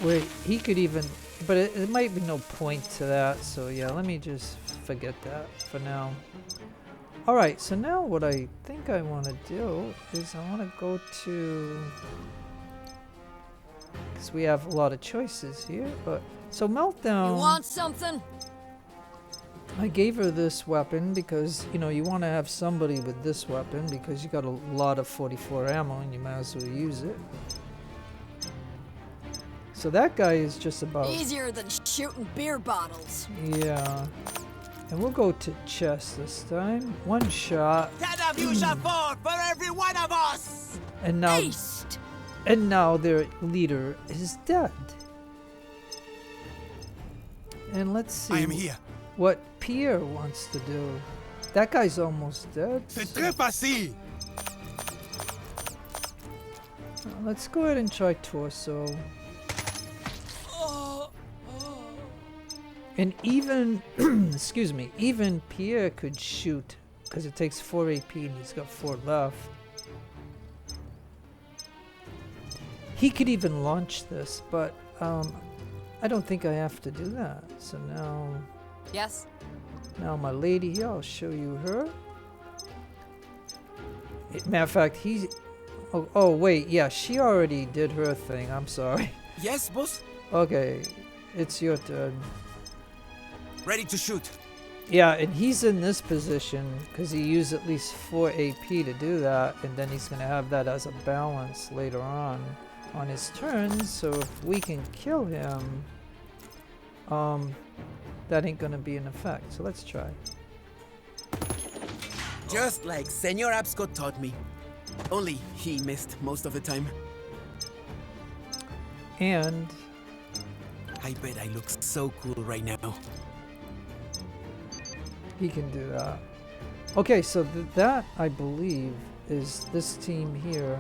where he could even, but it might be no point to that. So yeah, let me just forget that for now. Alright, so now what I think I want to do is I want to go to, because we have a lot of choices here, but, so Meltdown, You want something? I gave her this weapon because, you know, you want to have somebody with this weapon because you got a lot of 44 ammo and you might as well use it. So that guy is just about, Easier than shooting beer bottles. yeah. And we'll go to chest this time. One shot. 10 of you shall fall for every one of us! And now, East. and now their leader is dead. And let's see I am here. what Pierre wants to do. That guy's almost dead. C'est très facile. Let's go ahead and try torso. And even, excuse me, even Pierre could shoot because it takes 4 AP and he's got 4 left. He could even launch this, but I don't think I have to do that. So now, Yes. now my lady here, I'll show you her. Matter of fact, he's, oh wait, yeah, she already did her thing. I'm sorry. Yes, boss? Okay, it's your turn. Ready to shoot. Yeah, and he's in this position because he used at least 4 AP to do that, and then he's going to have that as a balance later on his turn. So if we can kill him, that ain't going to be an effect. So let's try. Just like Senor Abscott taught me. Only he missed most of the time. And I bet I look so cool right now. he can do that. Okay, so that, I believe, is this team here.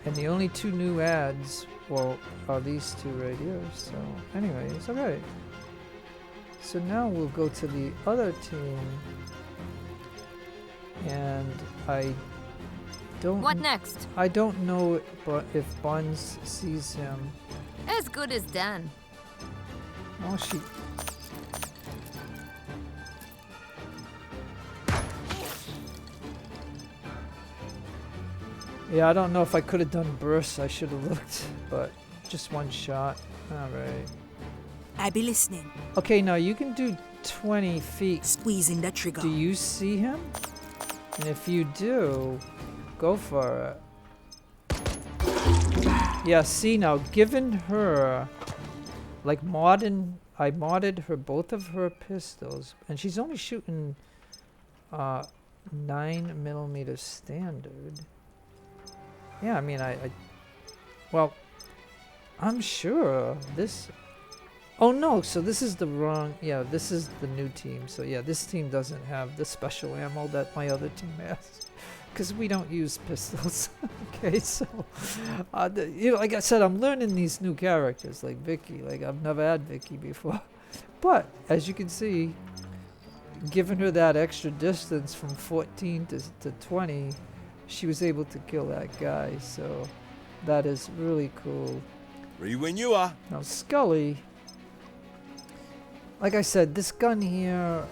And the only 2 new ads, well, are these 2 right here. So, anyways, okay. So now we'll go to the other team. And I don't... What next? I don't know if Buns sees him. As good as done. Oh, she... Yeah, I don't know if I could have done bursts. I should have looked, but just one shot. All right. I be listening. Okay, now you can do 20 feet. Squeezing the trigger. Do you see him? And if you do, go for it. Yeah, see now, given her, like I modded her, both of her pistols, and she's only shooting 9mm standard. Yeah, I mean, well, I'm sure this, oh no, so this is the wrong, yeah, this is the new team. So yeah, this team doesn't have the special ammo that my other team has. Because we don't use pistols. Okay, so you know, like I said, I'm learning these new characters like Vicky. Like I've never had Vicky before, but as you can see, giving her that extra distance from 14 to 20, she was able to kill that guy. So that is really cool. Ready when you are. Now Scully, like I said, this gun here.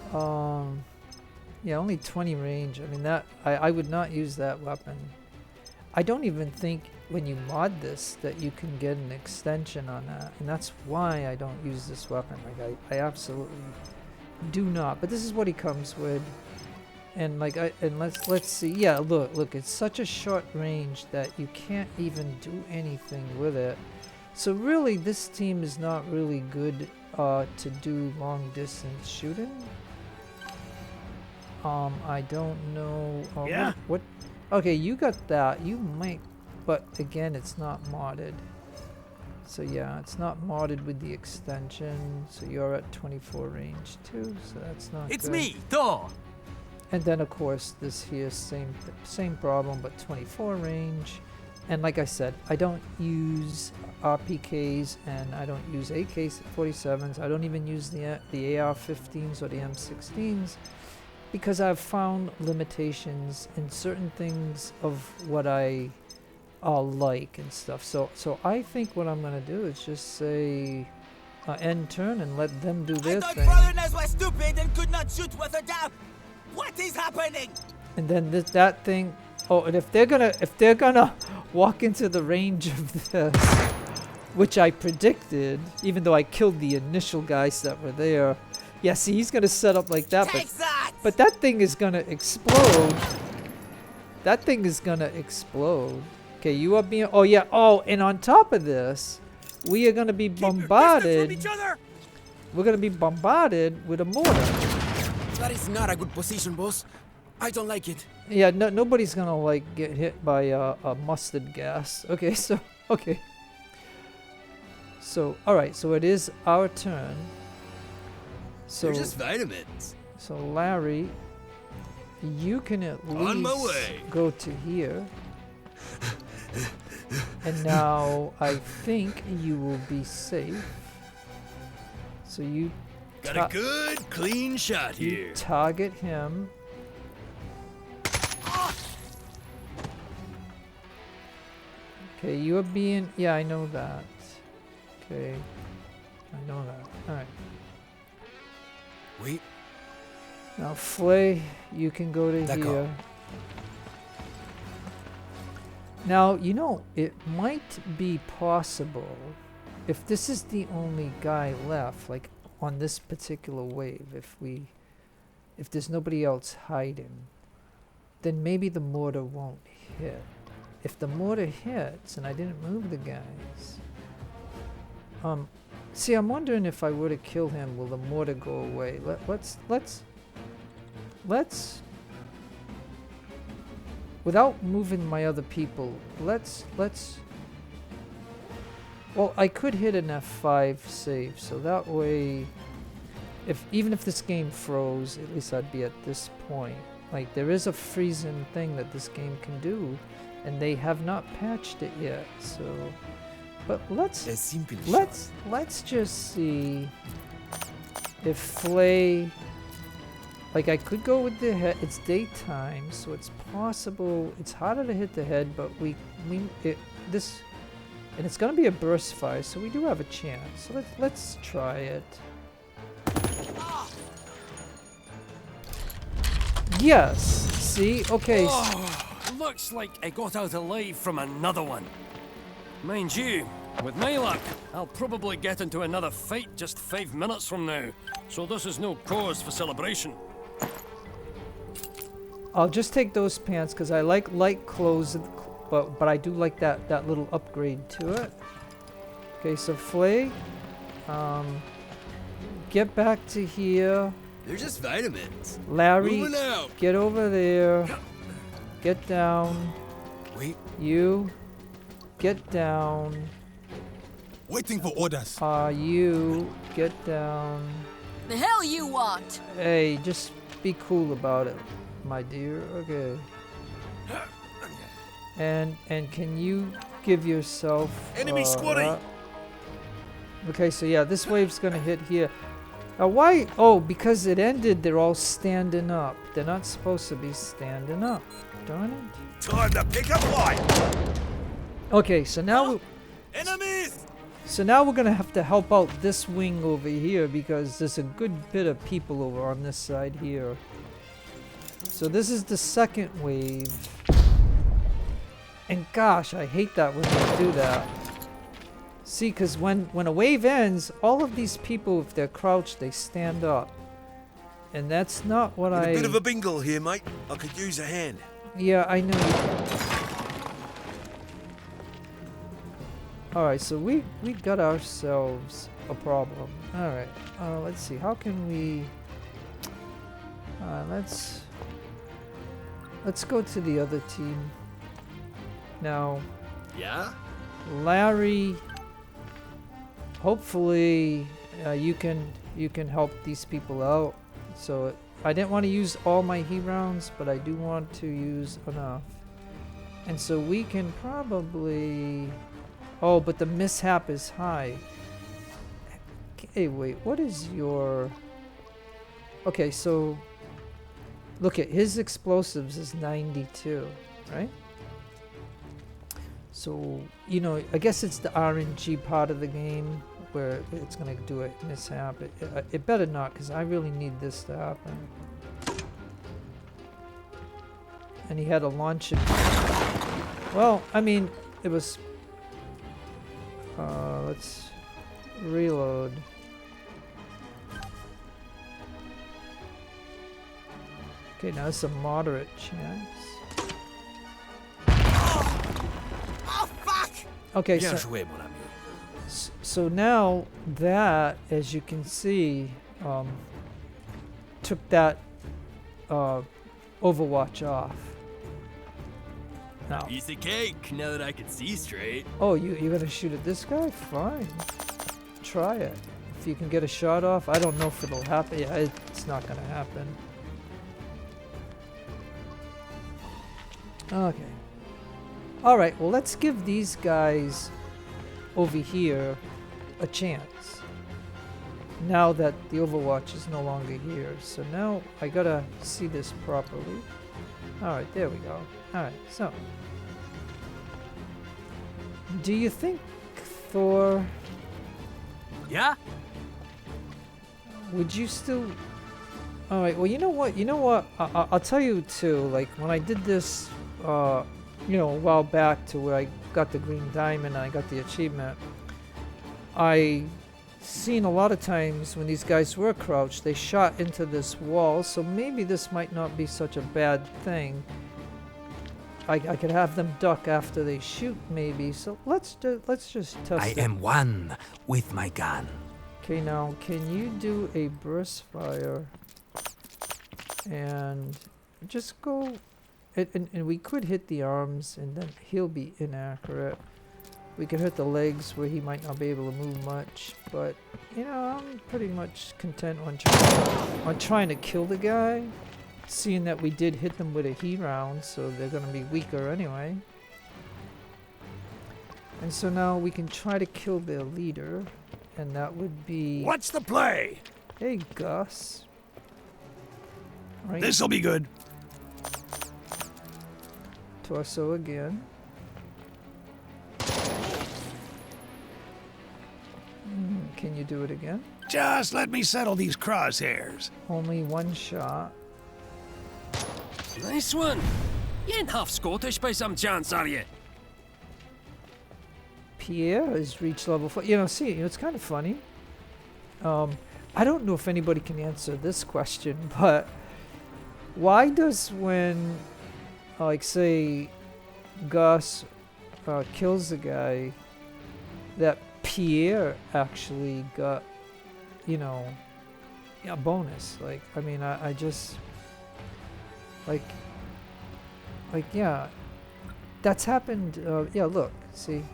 Yeah, only 20 range. I mean, that I would not use that weapon. I don't even think when you mod this that you can get an extension on that, and that's why I don't use this weapon. Like I absolutely do not. But this is what he comes with, and like let's see. Yeah, look, it's such a short range that you can't even do anything with it. So really, this team is not really good to do long distance shooting. I don't know. Yeah. What? Okay, you got that. You might, but again, it's not modded. So yeah, it's not modded with the extension. So you're at 24 range too. So that's not. It's good. me, Thor. And then of course this here same problem, but 24 range. And like I said, I don't use RPKs and I don't use AK-47s. I don't even use the AR-15s or the M16s. Because I've found limitations in certain things of what I like and stuff. So I think what I'm gonna do is just say end turn and let them do their thing. Foreigners were stupid and could not shoot with a dab. What is happening? And then that thing. Oh, and if they're gonna walk into the range of this, which I predicted, even though I killed the initial guys that were there. Yeah, see, he's gonna set up like that, but that thing is gonna explode. That thing is gonna explode. Okay, you are being. Oh yeah. Oh, and on top of this, we are gonna be bombarded. We're gonna be bombarded with a mortar. That is not a good position, boss. I don't like it. Yeah, nobody's gonna like get hit by a mustard gas. Okay, so okay. So all right, so it is our turn. So, they're just vitamins. So Larry, you can at least go to here. And now I think you will be safe. So you got a good clean shot here. You target him. Okay, you are being, yeah, I know that. Okay. I know that. Alright. Wait. Now, Flay, you can go to here. Now, you know, it might be possible, if this is the only guy left, like on this particular wave, if there's nobody else hiding, then maybe the mortar won't hit. If the mortar hits, and I didn't move the guys, see, I'm wondering if I were to kill him, will the mortar go away? Let's without moving my other people, let's well, I could hit an F5 save, so that way, even if this game froze, at least I'd be at this point. Like, there is a freezing thing that this game can do, and they have not patched it yet, so. But let's just see if Flay, like I could go with the head. It's daytime, so it's possible. It's harder to hit the head, but this, and it's gonna be a burst fire, so we do have a chance. So let's try it. Yes. See. Okay. Oh, looks like I got out alive from another one. Mind you, With my luck, I'll probably get into another fight just 5 minutes from now, so this is no cause for celebration. I'll just take those pants because I like light clothes, but I do like that little upgrade to it. Okay, so Flay, get back to here. They're just vitamins. Larry, Moving out. get over there. Get down. Wait. You, get down. Waiting for orders. You, get down. The hell you want? Hey, just be cool about it, my dear. Okay. And can you give yourself Enemy squatting. Okay, so yeah, this wave's gonna hit here. Now why? Oh, because it ended, they're all standing up. They're not supposed to be standing up. Darn it. Time to pick up light. Okay, so now Enemies! so now we're gonna have to help out this wing over here because there's a good bit of people over on this side here. So this is the second wave. And gosh, I hate that when they do that. See, because when a wave ends, all of these people, if they're crouched, they stand up. And that's not what A bit of a bingle here, mate. I could use a hand. Yeah, I know. Alright, so we got ourselves a problem. Alright, let's see. How can we... let's go to the other team. Now... Yeah? Larry... Hopefully, you can help these people out. So, I didn't want to use all my heat rounds, but I do want to use enough. And so we can probably... Oh, but the mishap is high. Hey, wait, what is your... Okay, so... Look at his explosives is 92, right? So, you know, I guess it's the RNG part of the game where it's going to do a mishap. It better not, because I really need this to happen. And he had to launch it. Well, I mean, it was... let's reload. Okay, now it's a moderate chance. Oh, fuck! Okay, Bien so... joué, mon ami. So now that, as you can see, took that Overwatch off. Now, Piece of cake, now that I can see straight. oh, you're gonna shoot at this guy? Fine. Try it. If you can get a shot off, I don't know if it'll happen. Yeah, it's not gonna happen. Okay. Alright, well let's give these guys over here a chance. Now that the Overwatch is no longer here. So now I gotta see this properly. Alright, there we go. Alright, so. Do you think Thor... Yeah? Would you still... Alright, well you know what? I'll tell you too, like when I did this, you know, a while back to where I got the green diamond and I got the achievement, I seen a lot of times when these guys were crouched, they shot into this wall, so maybe this might not be such a bad thing. I could have them duck after they shoot, maybe. So let's just test I it. am one with my gun. Okay, now can you do a burst fire and just go, and we could hit the arms and then he'll be inaccurate. We could hit the legs where he might not be able to move much, but you know, I'm pretty much content on trying to kill the guy, seeing that we did hit them with a heat round, so they're gonna be weaker anyway. And so now we can try to kill their leader, and that would be... What's the play? Hey, Gus. Right. This'll be good. Torso again. Can you do it again? Just let me settle these crosshairs. Only one shot. Nice one. You ain't half Scottish by some chance, are you? Pierre has reached level 4. You know, see, it's kind of funny. I don't know if anybody can answer this question, but why does when, like, say, Gus kills the guy, that Pierre actually got, you know, a bonus? Like, I mean, I just, like, yeah, that's happened. Yeah, look, see,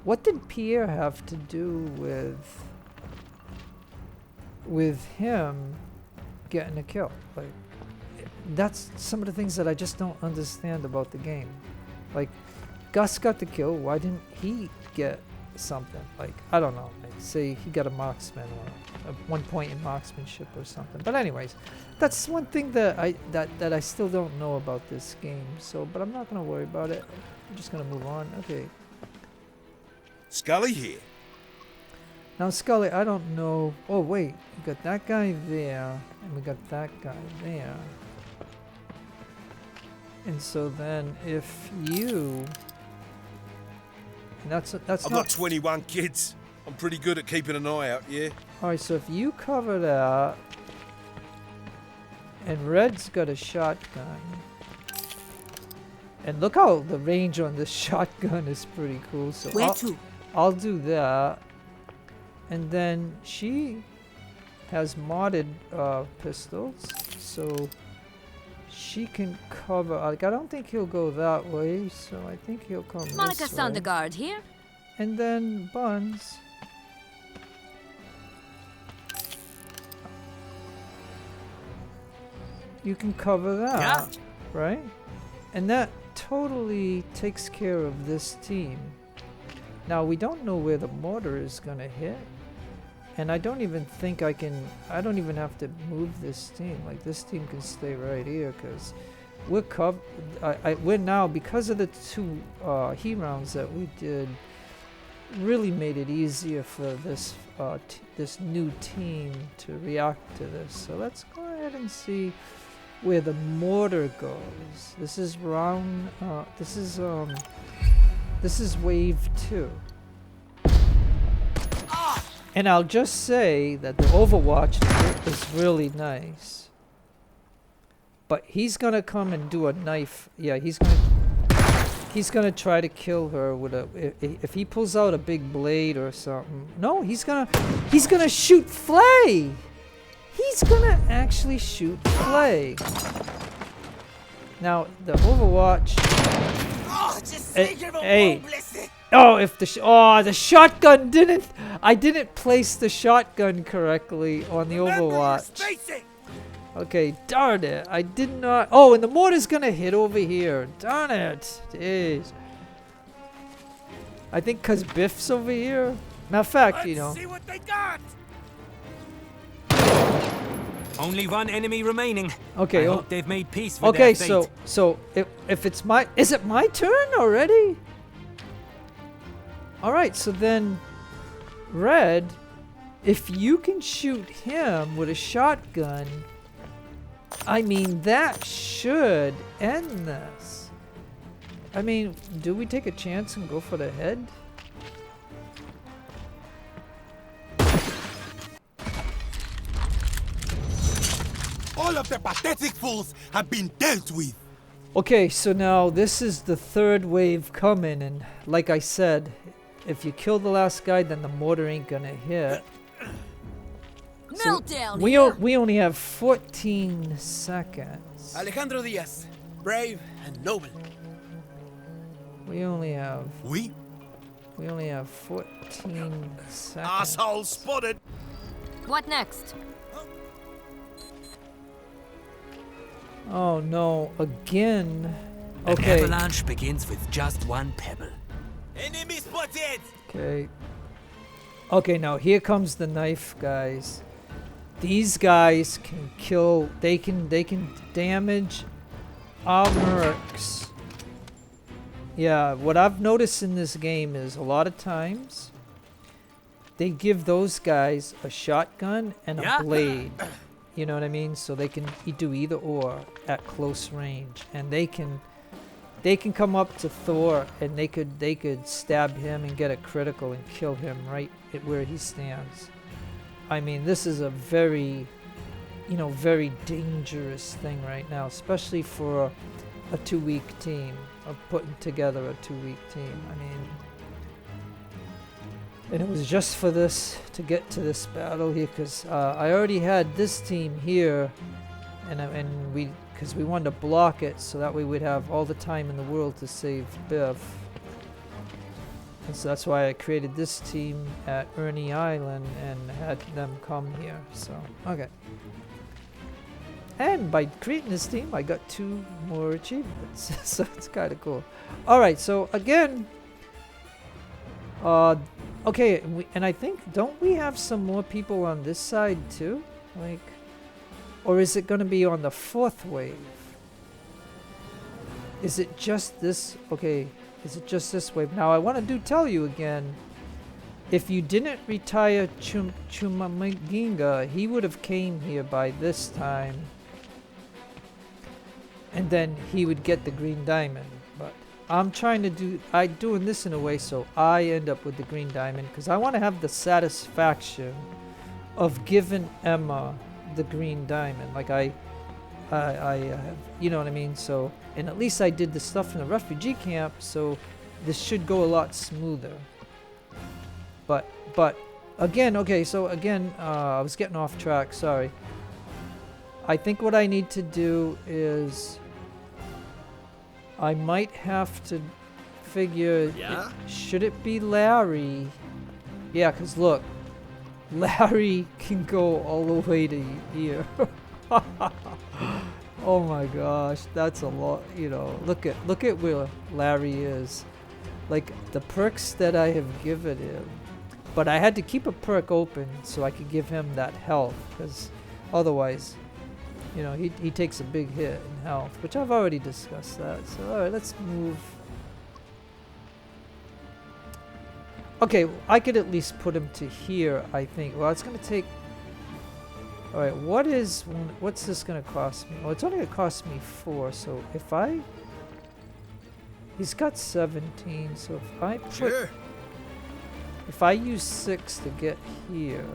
what did Pierre have to do with him getting a kill? Like, that's some of the things that I just don't understand about the game. Like, Gus got the kill, why didn't he get something? Like, I don't know, like, say he got a marksman or at one point in marksmanship or something. But anyways, that's one thing that I still don't know about this game. So, but I'm not gonna worry about it. I'm just gonna move on. Okay. Scully here. Now, Scully, I don't know. Oh, wait. We got that guy there, and we got that guy there. And so then, if you... And that's I've got 21 kids. I'm pretty good at keeping an eye out, yeah? Alright, so if you cover that, and Red's got a shotgun, and look how the range on this shotgun is pretty cool. So Where to? I'll do that. And then she has modded pistols, so she can cover. Like, I don't think he'll go that way, so I think he'll come Monica this way. Sondergaard here. And then Buns. You can cover that, Yeah. right? And that totally takes care of this team. Now, we don't know where the mortar is going to hit. And I don't even think I don't even have to move this team. Like, this team can stay right here because we're covered. We're now, because of the 2 heat rounds that we did, really made it easier for this this new team to react to this. So let's go ahead and see where the mortar goes. This is round. This is wave 2. And I'll just say that the Overwatch is really nice. But he's gonna come and do a knife. Yeah, he's gonna try to kill her with a. If he pulls out a big blade or something. No, he's gonna shoot Flay. He's gonna actually shoot Flay. Now the Overwatch. Oh, just hey. Oh, if the the shotgun didn't. I didn't place the shotgun correctly on the Overwatch. Okay, darn it. I did not. Oh, and the mortar's gonna hit over here. Darn it. Jeez. I think because Biff's over here. Matter of fact, you know. See what they got. Only one enemy remaining. Okay. I hope they've made peace with their fate. Okay, so if it's my, is it my turn already? All right, so then, Red, if you can shoot him with a shotgun, I mean, that should end this. I mean, do we take a chance and go for the head? All of the pathetic fools have been dealt with. Okay, so now this is the 3rd wave coming, and like I said, if you kill the last guy, then the mortar ain't gonna hit. So Meltdown we only have 14 seconds. Alejandro Diaz, brave and noble. We only have We? We only have 14 seconds. Asshole spotted. What next? Oh no, again. An Okay. avalanche begins with just one pebble. Enemy spotted! Okay. Okay, now here comes the knife guys. These guys can kill, they can damage our mercs. Yeah, what I've noticed in this game is a lot of times they give those guys a shotgun and a blade. You know what I mean? So they can do either or at close range, and they can they can come up to Thor and they could stab him and get a critical and kill him right at where he stands. I mean, this is a very, you know, very dangerous thing right now, especially for a 2-week team, of putting together a 2-week team. I mean, and it was just for this, to get to this battle here, because I already had this team here, and because we wanted to block it so that way we'd have all the time in the world to save Biff. And so that's why I created this team at Ernie Island and had them come here. So, okay. And by creating this team, I got 2 more achievements. So it's kind of cool. Alright, so again, okay, and I think, don't we have some more people on this side too? Like, or is it going to be on the 4th wave? Is it just this? Okay, is it just this wave? Now I want to tell you again, if you didn't retire Chumaginga, he would have came here by this time. And then he would get the green diamond. But I'm trying to doing this in a way so I end up with the green diamond, because I want to have the satisfaction of giving Emma the green diamond. Like I have, you know what I mean? So, and at least I did the stuff in the refugee camp, so this should go a lot smoother. But again, okay, so again, I was getting off track, sorry. I think what I need to do is I might have to figure, should it be Larry? Yeah, because look, Larry can go all the way to here. Oh my gosh, that's a lot, you know. Look at where Larry is. Like the perks that I have given him. But I had to keep a perk open so I could give him that health, because otherwise, you know, he takes a big hit in health, which I've already discussed that. So alright, let's move. Okay, I could at least put him to here, I think. Well, it's going to take... Alright, what's this going to cost me? Well, it's only going to cost me 4, so if I... He's got 17, so if I put... Sure. If I use 6 to get here...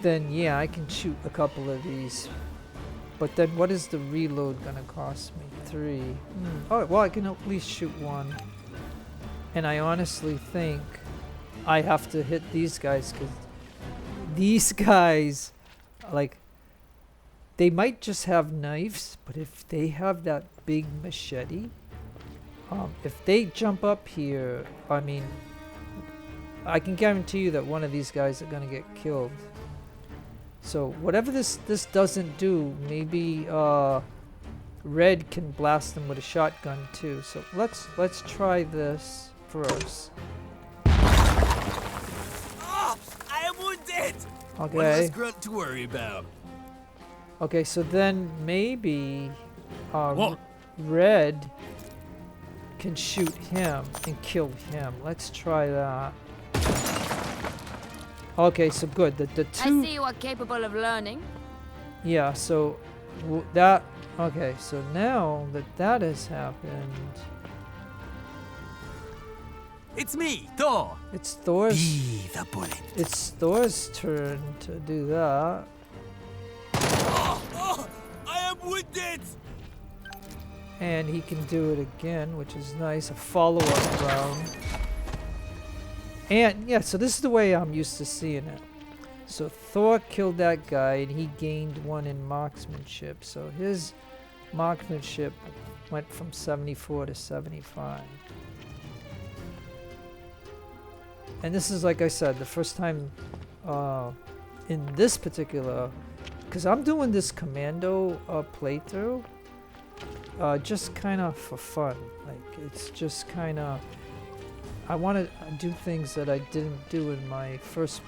Then, yeah, I can shoot a couple of these. But then what is the reload going to cost me? 3. Alright, well, I can at least shoot 1. And I honestly think I have to hit these guys, because these guys, like, they might just have knives, but if they have that big machete, if they jump up here, I mean, I can guarantee you that one of these guys are going to get killed. So whatever this doesn't do, maybe Red can blast them with a shotgun too. So let's try this first. Oh, I am wounded. Okay. One less grunt to worry about. Okay, so then maybe What? Red can shoot him and kill him. Let's try that. Okay, so good. The 2. I see you are capable of learning. Yeah, so that... Okay, so now that has happened... It's me, Thor. It's Thor's... Be the bullet. It's Thor's turn to do that. Oh, I am wounded. And he can do it again, which is nice. A follow-up round. And, yeah, so this is the way I'm used to seeing it. So Thor killed that guy, and he gained 1 in marksmanship. So his marksmanship went from 74 to 75. And this is, like I said, the first time in this particular... Because I'm doing this Commando playthrough just kind of for fun. Like, it's just kind of... I want to do things that I didn't do in my first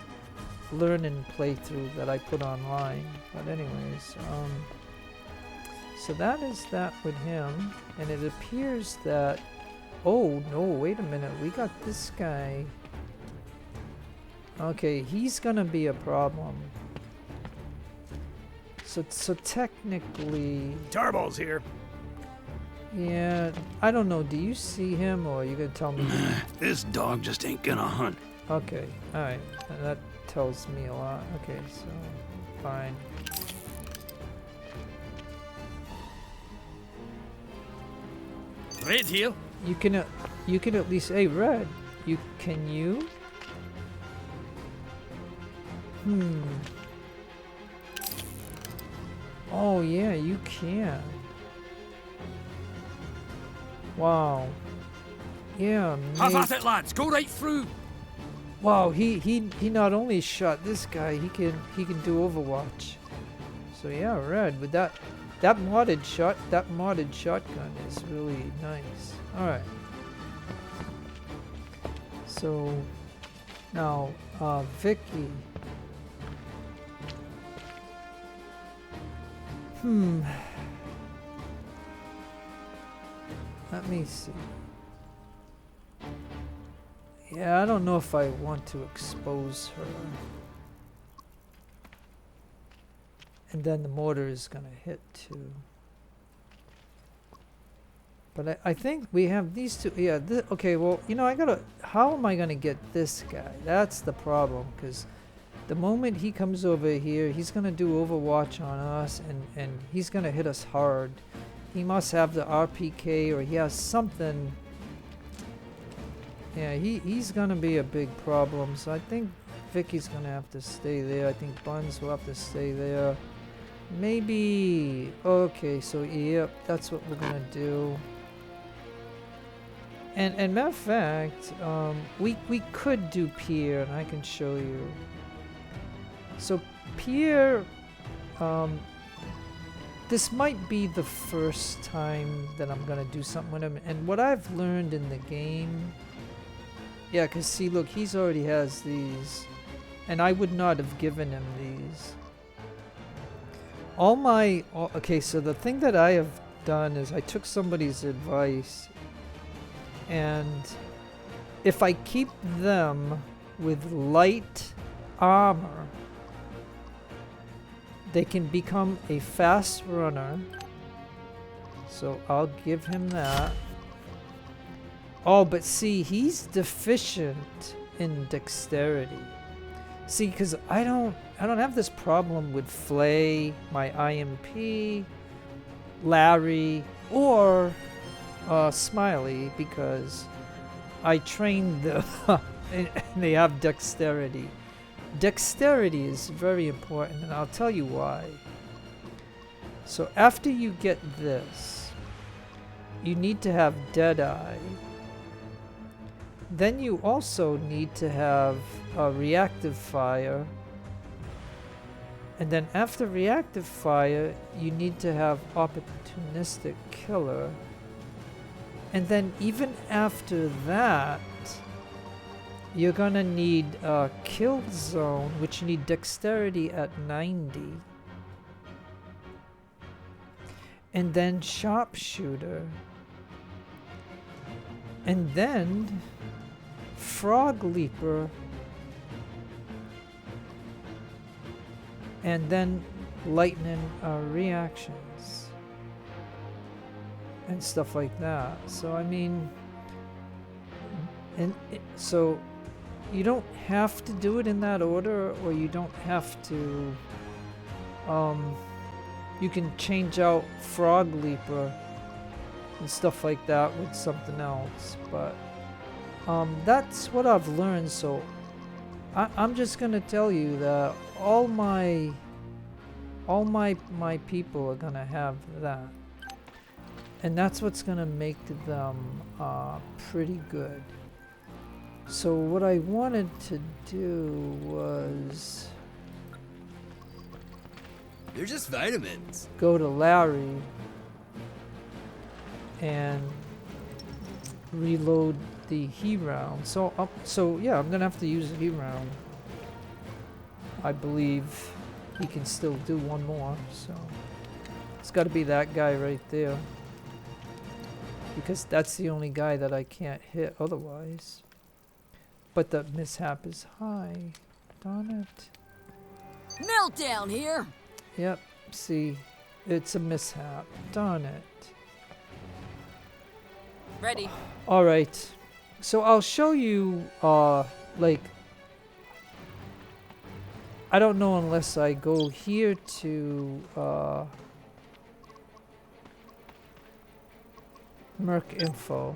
learning playthrough that I put online. But anyways, so that is that with him. And it appears that... Oh, no, wait a minute. We got this guy. Okay, he's gonna be a problem. So technically... Tarbal's here. Yeah, I don't know. Do you see him, or are you gonna tell me? This dog just ain't gonna hunt. Okay, alright. That tells me a lot. Okay, so fine. Red here. You can at least, hey, Red, can you? Oh yeah, you can. Wow. Yeah, Have mate. at it, lads. Go right through. Wow, he not only shot this guy, he can do Overwatch. So yeah, Red, with that modded shotgun is really nice. All right. So now Vicky. Let me see. Yeah, I don't know if I want to expose her. And then the mortar is gonna hit too. But I think we have these two. Yeah, okay, well, you know, how am I gonna get this guy? That's the problem, because the moment he comes over here, he's gonna do Overwatch on us, and he's gonna hit us hard. He must have the RPK, or he has something. Yeah, he's gonna be a big problem. So I think Vicky's gonna have to stay there. I think Buns will have to stay there. Maybe. Okay, so yep, that's what we're gonna do. And matter of fact, we could do Pierre, and I can show you. So Pierre, this might be the first time that I'm gonna do something with him. And what I've learned in the game, yeah, cause see, look, he's already has these, and I would not have given him these. Okay, so the thing that I have done is I took somebody's advice, and if I keep them with light armor, they can become a fast runner. So I'll give him that. Oh, but see, he's deficient in dexterity. See, because I don't have this problem with Flay, my IMP, Larry, or Smiley, because I trained them and they have dexterity. Dexterity is very important, and I'll tell you why. So after you get this, you need to have Deadeye. Then you also need to have reactive fire. And then after reactive fire, you need to have opportunistic killer. And then even after that, you're gonna need kill zone, which you need dexterity at 90. And then sharpshooter. And then frog leaper. And then lightning reactions. And stuff like that. So I mean, so you don't have to do it in that order, or you don't have to, you can change out frog leaper and stuff like that with something else, but that's what I've learned. So I'm just gonna tell you that all my people are gonna have that, and that's what's gonna make them pretty good. So what I wanted to do was, They're just vitamins. Go to Larry and reload the he round. So yeah, I'm gonna have to use the he round. I believe he can still do one more, so it's got to be that guy right there, because that's the only guy that I can't hit otherwise. But the mishap is high. Darn it. Meltdown here. Yep, see, it's a mishap. Darn it. Ready. All right. So I'll show you, like, I don't know unless I go here to, merc info.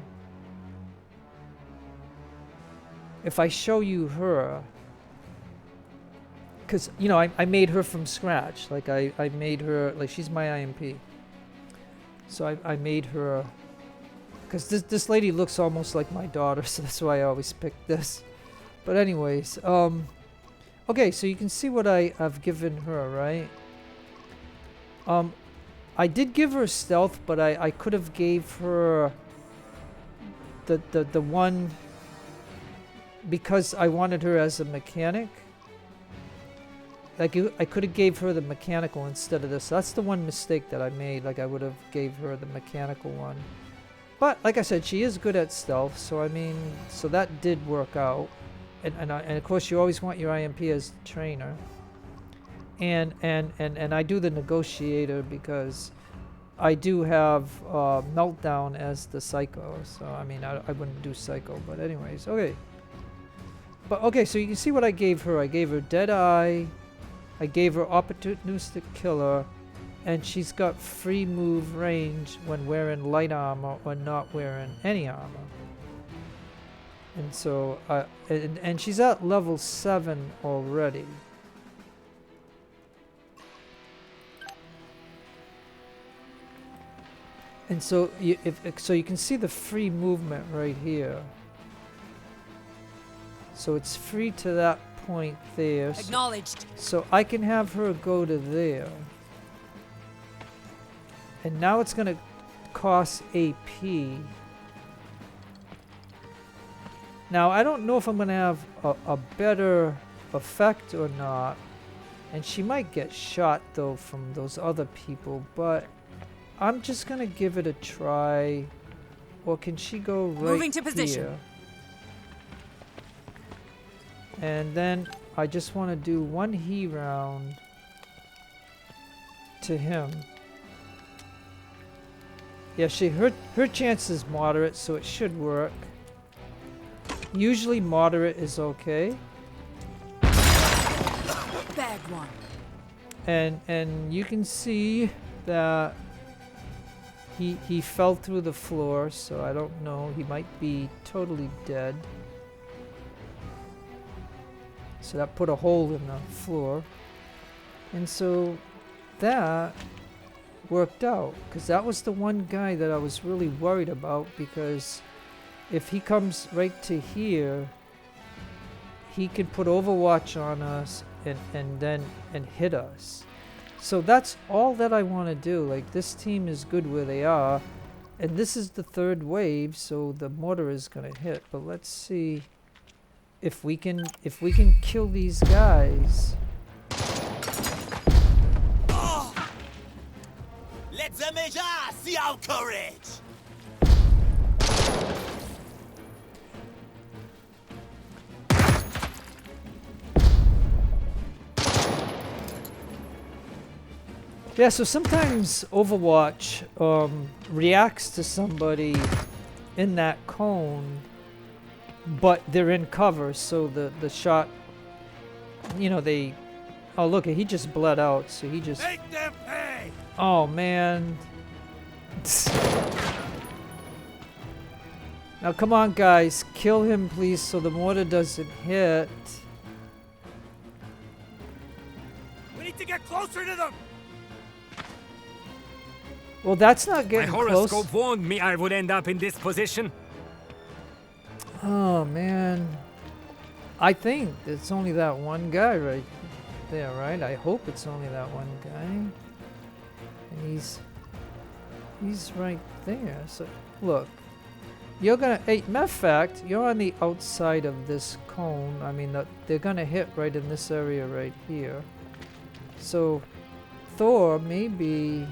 If I show you her, because, you know, I made her from scratch. Like, I made her, like, she's my IMP. So I made her, because this lady looks almost like my daughter, so that's why I always pick this. But anyways, okay, so you can see what I've given her, right? I did give her stealth, but I could have gave her the one, because I wanted her as a mechanic. Like, I could have gave her the mechanical instead of this. That's the one mistake that I made. Like, I would have gave her the mechanical one. But like I said, she is good at stealth, so I mean, so that did work out. And of course, you always want your IMP as trainer. And I do the negotiator because I do have Meltdown as the psycho. So I mean, I wouldn't do psycho, but anyways, okay. But okay, so you can see what I gave her. I gave her Deadeye. I gave her Opportunistic Killer, and she's got free move range when wearing light armor or not wearing any armor. And so, and she's at level 7 already. And so, so you can see the free movement right here. So it's free to that point there. Acknowledged. So I can have her go to there. And now it's going to cost AP. Now, I don't know if I'm going to have a better effect or not. And she might get shot, though, from those other people. But I'm just going to give it a try. Or can she go right Moving to position. here? And then I just want to do one he round to him. Yeah, her chance is moderate, so it should work. Usually moderate is okay. Bad one. And you can see that he fell through the floor, so I don't know. He might be totally dead. So that put a hole in the floor. And so that worked out, because that was the one guy that I was really worried about, because if he comes right to here, he can put Overwatch on us and hit us. So that's all that I want to do. Like, this team is good where they are, and this is the third wave, so the mortar is gonna hit. But let's see if we can kill these guys. Oh! Let the major see our courage! Yeah, so sometimes Overwatch reacts to somebody in that cone, but they're in cover, so the shot, you know, they... Oh, look, he just bled out, so he just... Make them pay! Oh, man. Now, come on, guys. Kill him, please, so the mortar doesn't hit. We need to get closer to them! Well, that's not My getting horoscope close. warned me I would end up in this position. Oh, man. I think it's only that one guy right there, right? I hope it's only that one guy. And he's right there. So, look. You're gonna... Hey, matter of fact, you're on the outside of this cone. I mean, they're gonna hit right in this area right here. So, Thor, maybe...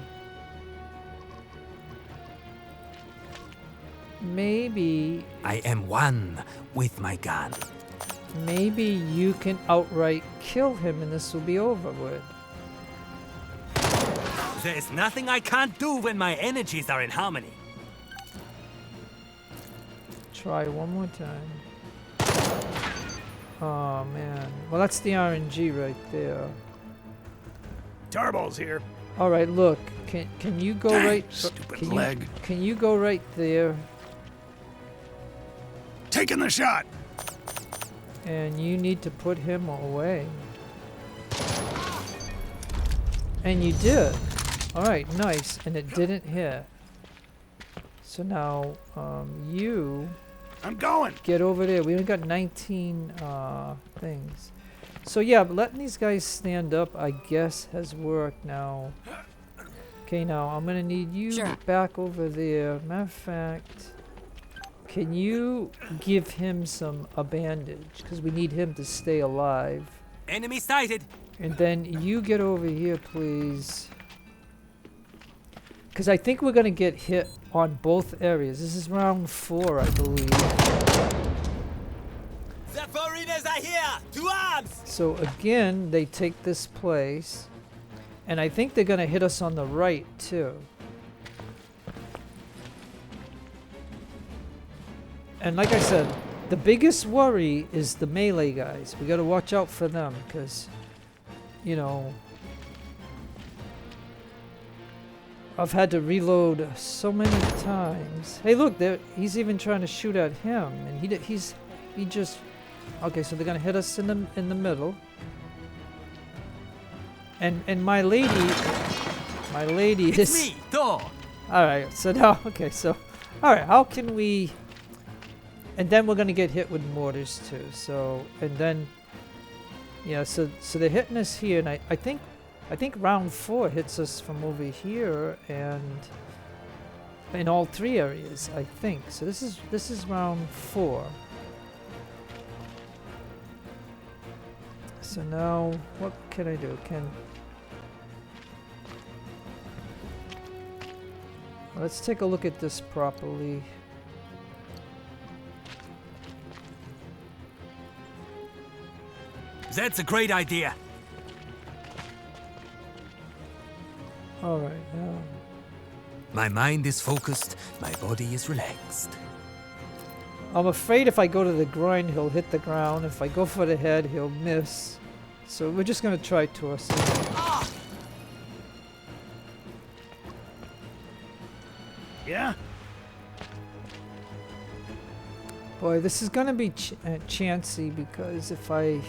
Maybe... I am one with my gun. Maybe you can outright kill him and this will be over with. There's nothing I can't do when my energies are in harmony. try one more time. Oh man. Well, that's the RNG right there. Turbo's here. All right, look. Can you go Dang, right? stupid leg. Can you go right there? Taking the shot. And you need to put him away. And you did. All right, nice. And it didn't hit. So now, you. I'm going. Get over there. We only got 19 things. So yeah, but letting these guys stand up, I guess, has worked now. Okay, now I'm gonna need you back over there. Matter of fact, can you give him a bandage? Because we need him to stay alive. Enemy sighted. And then you get over here, please. Because I think we're gonna get hit on both areas. This is round 4, I believe. The foreigners are here! To arms! So again, they take this place. And I think they're gonna hit us on the right, too. And like I said, the biggest worry is the melee guys. We gotta watch out for them, because, you know, I've had to reload so many times. Hey, look, he's even trying to shoot at him, and he just. Okay, so they're gonna hit us in the middle. And my lady It's is. me, Thor. All right, so now, okay, so, all right, how can we? And then we're gonna get hit with mortars too. So, and then, yeah, so they're hitting us here, and I think round 4 hits us from over here and in all 3 areas, I think. So this is round 4. So now, what can I do? Let's take a look at this properly. That's a great idea. All right, now. My mind is focused, my body is relaxed. I'm afraid if I go to the groin, he'll hit the ground. If I go for the head, he'll miss. So we're just gonna try tossing. Yeah? Boy, this is gonna be chancy because if I...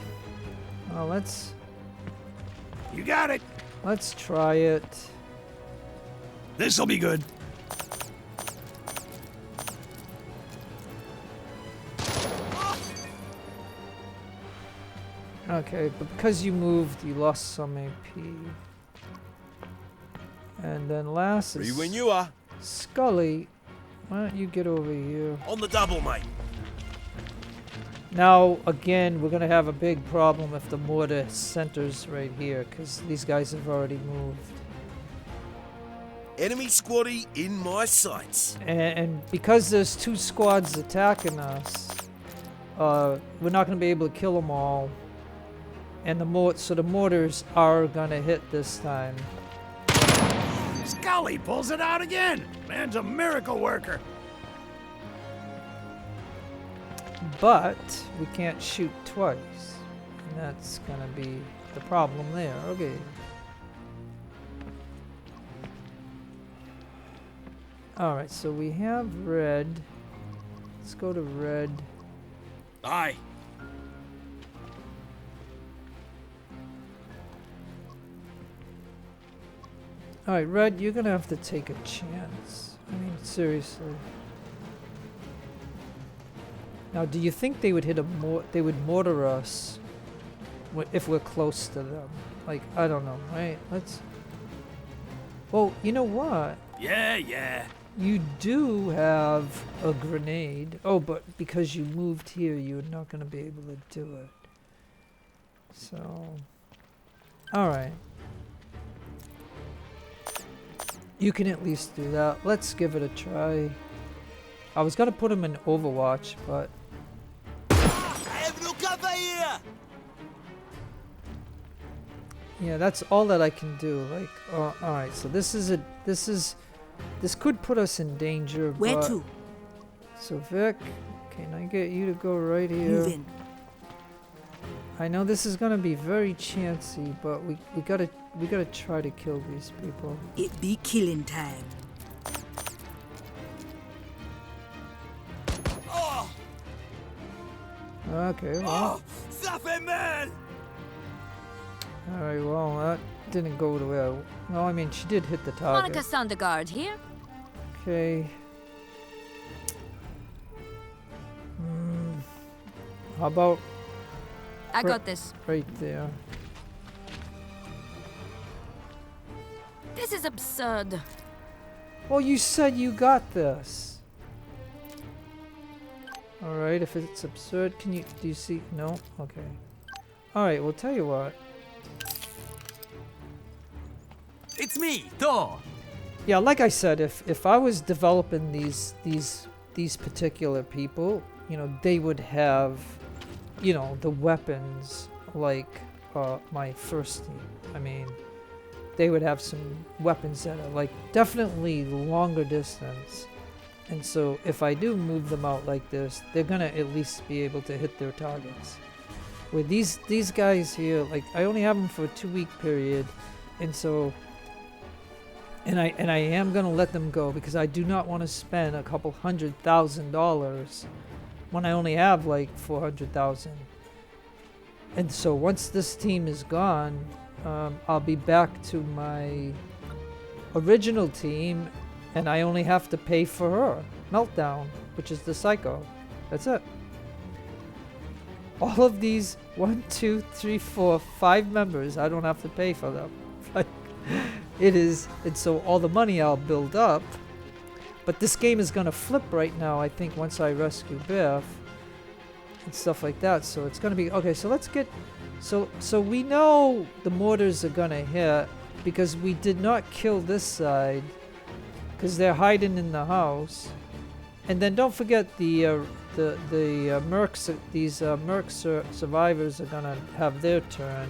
Well, let's... You got it. Let's try it. This'll be good. Okay, but because you moved, you lost some AP. And then last is... Free when you are. Scully, why don't you get over here? On the double, mate. Now, again, we're going to have a big problem if the mortar centers right here, because these guys have already moved. Enemy squaddy in my sights. And because there's 2 squads attacking us, we're not going to be able to kill them all. And so the mortars are going to hit this time. Scully pulls it out again. Man's a miracle worker. But we can't shoot twice. And that's going to be the problem there. Okay. Alright, so we have red. Let's go to red. Aye. Alright, red, you're gonna have to take a chance. I mean, seriously. Now, do you think they would hit they would mortar us if we're close to them? Like, I don't know, right? Let's... Well, you know what? Yeah. You do have a grenade. Oh, but because you moved here, you're not gonna be able to do it. So... Alright. You can at least do that. Let's give it a try. I was gonna put him in Overwatch, but... Yeah, that's all that I can do. Like, alright, so this could put us in danger, Where but... to? So Vic, Can I get you to go right here? Move in. I know this is gonna be very chancy, but we gotta try to kill these people. It be killing time. Okay, well. Stop it, man! Alright, well, that didn't go the way I... No, I mean, she did hit the target. Monica Sondergaard here. Okay. How about I got this. right there? This is absurd. Well, you said you got this. Alright, if it's absurd, do you see? No? Okay. Alright, well, tell you what. It's me, Thor. Yeah, like I said, if I was developing these particular people, you know, they would have, you know, the weapons like my first team. I mean, they would have some weapons that are like definitely longer distance. And so if I do move them out like this, they're gonna at least be able to hit their targets. With these guys here, like I only have them for a 2-week period, and so and I am gonna let them go because I do not want to spend a couple $100,000 when I only have like 400,000. And so once this team is gone, I'll be back to my original team, and I only have to pay for her, Meltdown, which is the Psycho. That's it. All of these 1, 2, 3, 4, 5 members, I don't have to pay for them. It is, and so all the money I'll build up. But this game is gonna flip right now, I think, once I rescue Biff and stuff like that. So it's gonna be okay. So let's get, so we know the mortars are gonna hit because we did not kill this side because they're hiding in the house. And then don't forget the mercs. These merc survivors are gonna have their turn.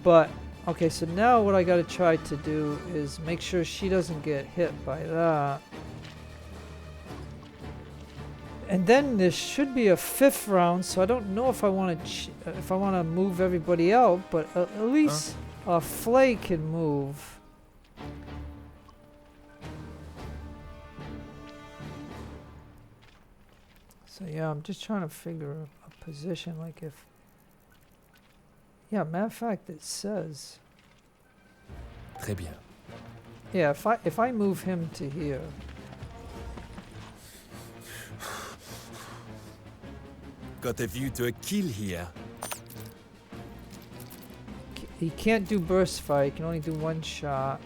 But okay, so now what I gotta try to do is make sure she doesn't get hit by that. And then there should be a 5th round, so I don't know if I want to move everybody out, but at least Flay can move. So yeah, I'm just trying to figure a position, like if... Yeah, matter of fact, it says... Très bien. Yeah, if I move him to here... Got a view to a kill here. He can't do burst fire, he can only do 1 shot.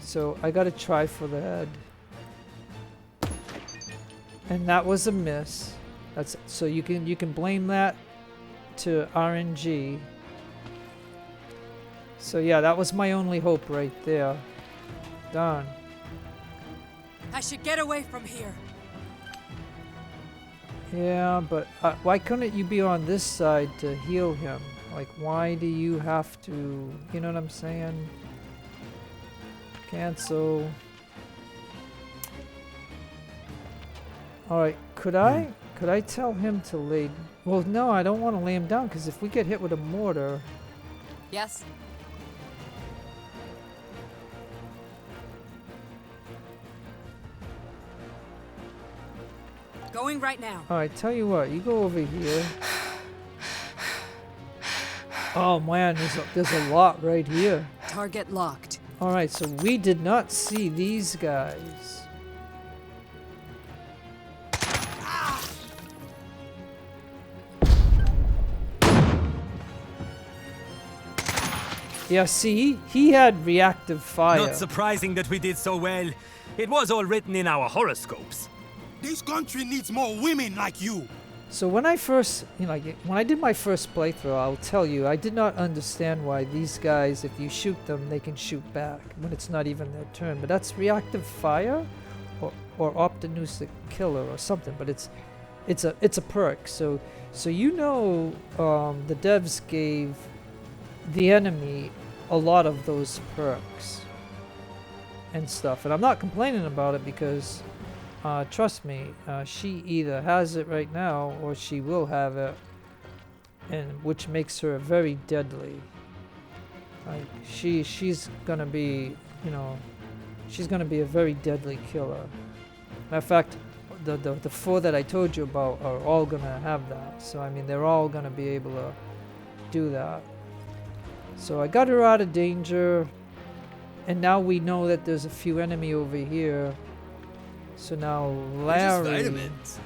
So I gotta try for the head. And that was a miss. That's so you can blame that to RNG. So yeah, that was my only hope right there. Darn. I should get away from here. Yeah, but why couldn't you be on this side to heal him? Like, why do you have to... You know what I'm saying? Cancel. Alright, could I tell him to lay... Well, no, I don't want to lay him down, because if we get hit with a mortar... Yes. Going right now. Alright, tell you what, you go over here. Oh man, there's a lot right here. Target locked. Alright, so we did not see these guys. Yeah, see, he had reactive fire. Not surprising that we did so well. It was all written in our horoscopes. This country needs more women like you. So when I first, when I did my first playthrough, I'll tell you, I did not understand why these guys, if you shoot them, they can shoot back when it's not even their turn. But that's reactive fire, or optimistic killer or something. But it's a perk. So you know, the devs gave the enemy a lot of those perks and stuff, and I'm not complaining about it because trust me, she either has it right now or she will have it, and which makes her very deadly. Like she's gonna be, you know, she's gonna be a very deadly killer. Matter of fact, the 4 that I told you about are all gonna have that. So I mean, they're all gonna be able to do that. So I got her out of danger, and now we know that there's a few enemy over here. So now Larry. Just vitamins.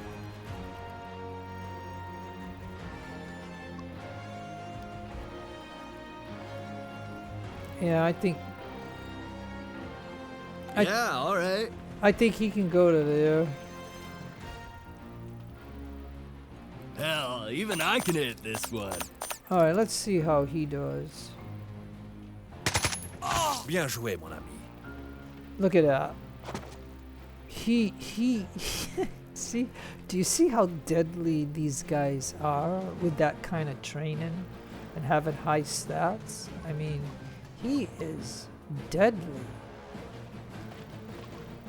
Yeah, I think. Yeah, all right. I think he can go to there. Hell, even I can hit this one. All right, let's see how he does. Bien joué, mon ami. Look at that. He see, do you see how deadly these guys are with that kind of training and having high stats? I mean, he is deadly.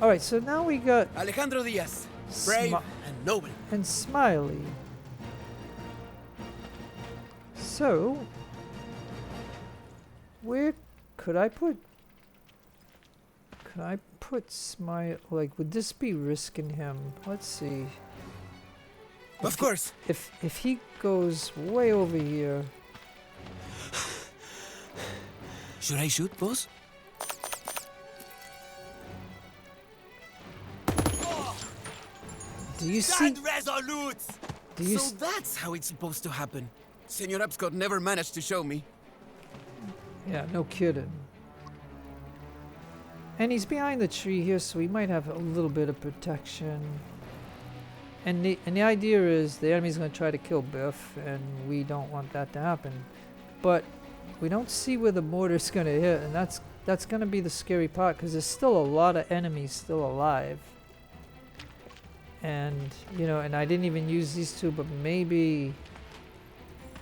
All right, so now we got Alejandro Diaz, brave and noble. And Smiley. So, where could I put? Could I put Smile? Like, would this be risking him? Let's see. Of course. If he goes way over here. Should I shoot, boss? Do you see? Stand resolute! Do you So that's how it's supposed to happen. Senor Abscott never managed to show me. Yeah, no kidding. And he's behind the tree here, so he might have a little bit of protection. And the idea is the enemy's going to try to kill Biff, and we don't want that to happen. But we don't see where the mortar's going to hit, and that's going to be the scary part, because there's still a lot of enemies still alive. And you know, and I didn't even use these two, but maybe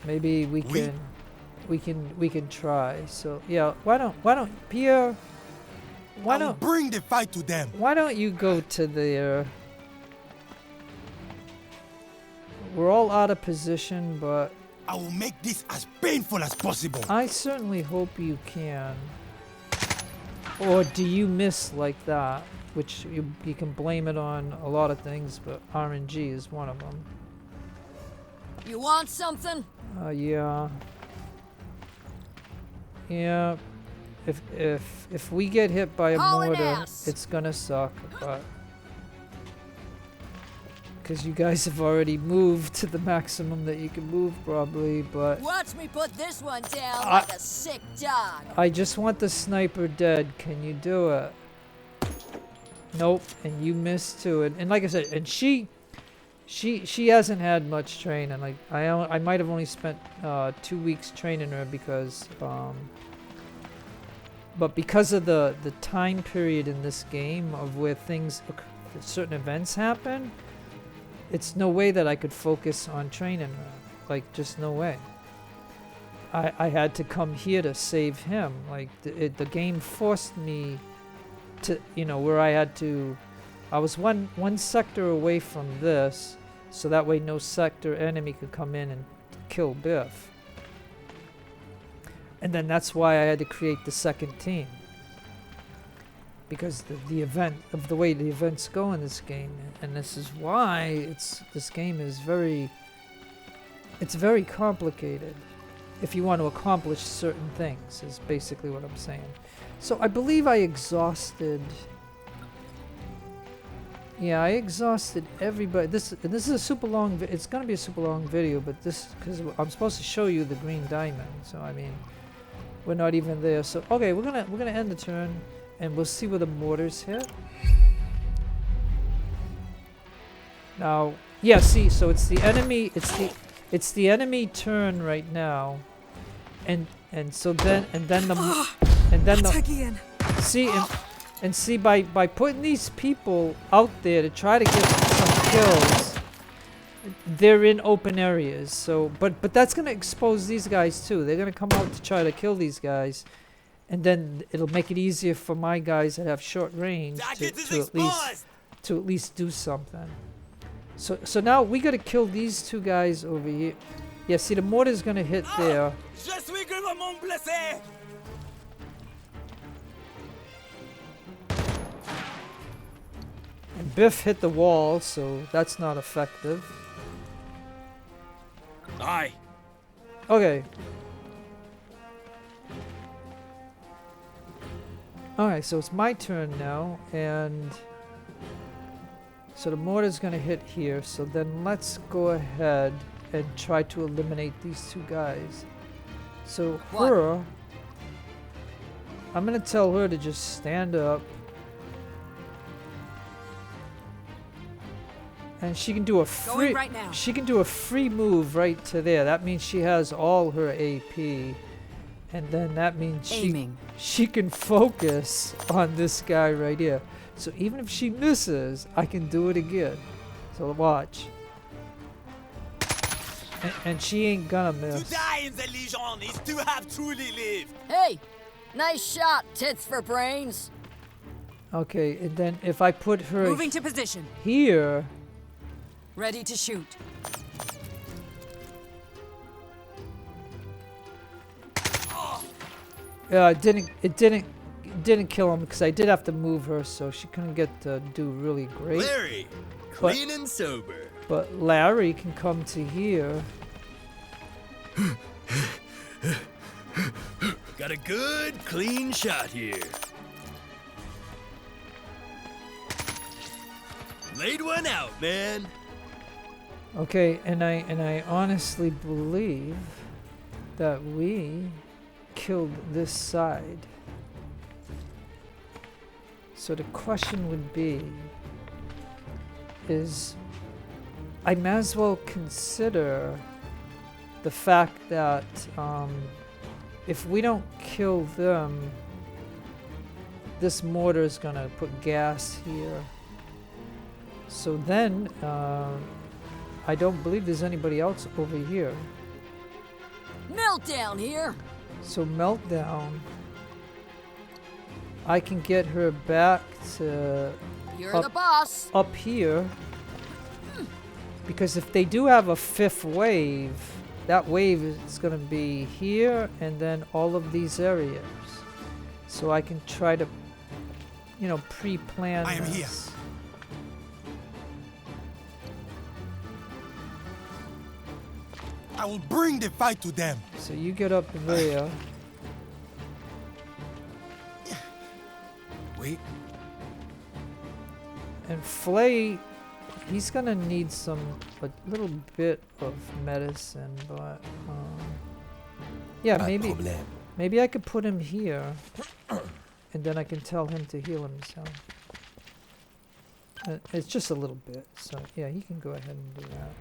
we can try. So yeah, why don't Pierre? Why don't bring the fight to them? Why don't you go to there? We're all out of position, but I will make this as painful as possible. I certainly hope you can. Or do you miss like that? Which you can blame it on a lot of things, but RNG is one of them. You want something? Yeah. Yeah. If we get hit by a mortar, it's gonna suck, but because you guys have already moved to the maximum that you can move, probably, but Watch me put this one down like a sick dog. I just want the sniper dead. Can you do it? Nope, and you missed too. And like I said, and she hasn't had much training. Like I might have only spent 2 weeks training her because but because of the time period in this game of where certain events happen, it's no way that I could focus on training her. Like, just no way. I had to come here to save him. Like the game forced me to, you know, where I was one sector away from this, so that way no sector enemy could come in and kill Biff. And then that's why I had to create the second team, because the event of the way the events go in this game, and this is why this game is very complicated if you want to accomplish certain things, is basically what I'm saying. So I believe I exhausted. Yeah, I exhausted everybody. This is a super long. It's gonna be a super long video, but because I'm supposed to show you the green diamond. So I mean, we're not even there. So okay, we're gonna end the turn, and we'll see where the mortars hit. Now, yeah, see, so it's the enemy. It's the enemy turn right now, and so then see and see by putting these people out there to try to get some kills, they're in open areas. So but that's gonna expose these guys too. They're gonna come out to try to kill these guys, and then it'll make it easier for my guys that have short range to at least do something. So now we gotta kill these two guys over here. Yeah, see, the mortar's gonna hit there. Je suis gravement blessé! And Biff hit the wall, so that's not effective. Aye. Okay. Alright, so it's my turn now, and so the mortar's gonna hit here, so then let's go ahead and try to eliminate these two guys. So her, I'm gonna tell her to just stand up, and she can do a free, right now. she can do a free move right to there. That means she has all her AP, and then that means she can focus on this guy right here. So even if she misses, I can do it again. So watch. And she ain't gonna miss. To die in the Legion is to have truly lived. Hey, nice shot, tits for brains. Okay, and then if I put her Moving to position. here, Ready to shoot. it didn't kill him because I did have to move her, so she couldn't get to do really great. Larry, clean and sober. But Larry can come to here. Got a good, clean shot here. Laid one out, man. Okay, and I honestly believe that we killed this side. So the question would be, is I might as well consider the fact that if we don't kill them, this mortar is gonna put gas here. So then I don't believe there's anybody else over here. Meltdown here. So Meltdown, I can get her back to You're the boss. up here, because if they do have a fifth wave, that wave is going to be here and then all of these areas. So I can try to, you know, pre-plan I am this. here. I will bring the fight to them. So you get up there. Wait. And Flay, he's gonna need a little bit of medicine, but yeah, maybe I could put him here, and then I can tell him to heal himself. It's just a little bit, so yeah, he can go ahead and do that.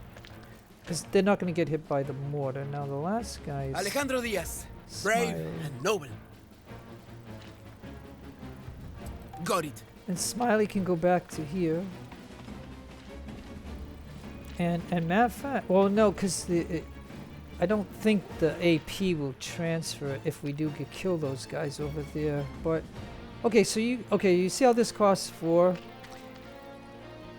Because they're not gonna get hit by the mortar. Now the last guy is Alejandro Diaz, brave and noble. Got it. And Smiley can go back to here. And matter of fact, well, no, because I don't think the AP will transfer if we do kill those guys over there. But okay, so you see how this costs 4,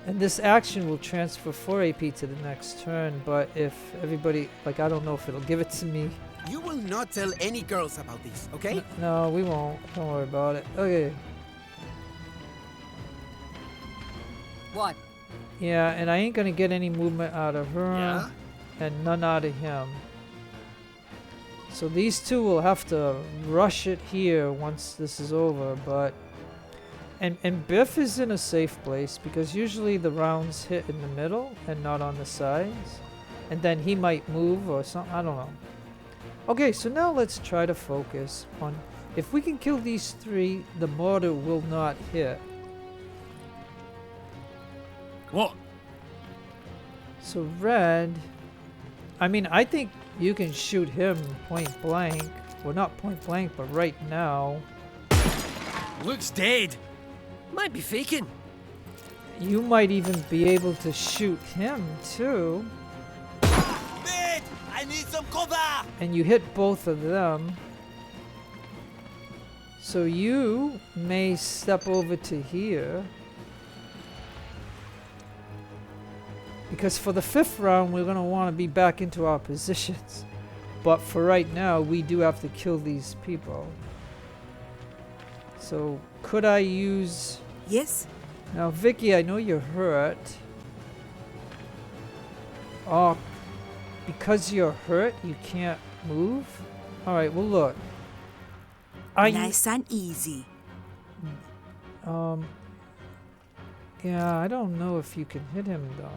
and this action will transfer 4 AP to the next turn. But if everybody, like, I don't know if it'll give it to me. You will not tell any girls about this, okay? No, we won't. Don't worry about it. Okay. What? Yeah, and I ain't gonna get any movement out of her, and none out of him. So these two will have to rush it here once this is over, but... And Biff is in a safe place, because usually the rounds hit in the middle and not on the sides. And then he might move or something, I don't know. Okay, so now let's try to focus on... If we can kill these 3, the mortar will not hit. What? So Red, I mean, I think you can shoot him point blank. Well, not point blank, but right now. Looks dead. Might be faking. You might even be able to shoot him too. Mate, I need some cover. And you hit both of them. So you may step over to here. Because for the 5th round, we're going to want to be back into our positions. But for right now, we do have to kill these people. So, could I use... Yes? Now, Vicky, I know you're hurt. Oh, because you're hurt, you can't move? Alright, well look. Nice and easy. Yeah, I don't know if you can hit him though.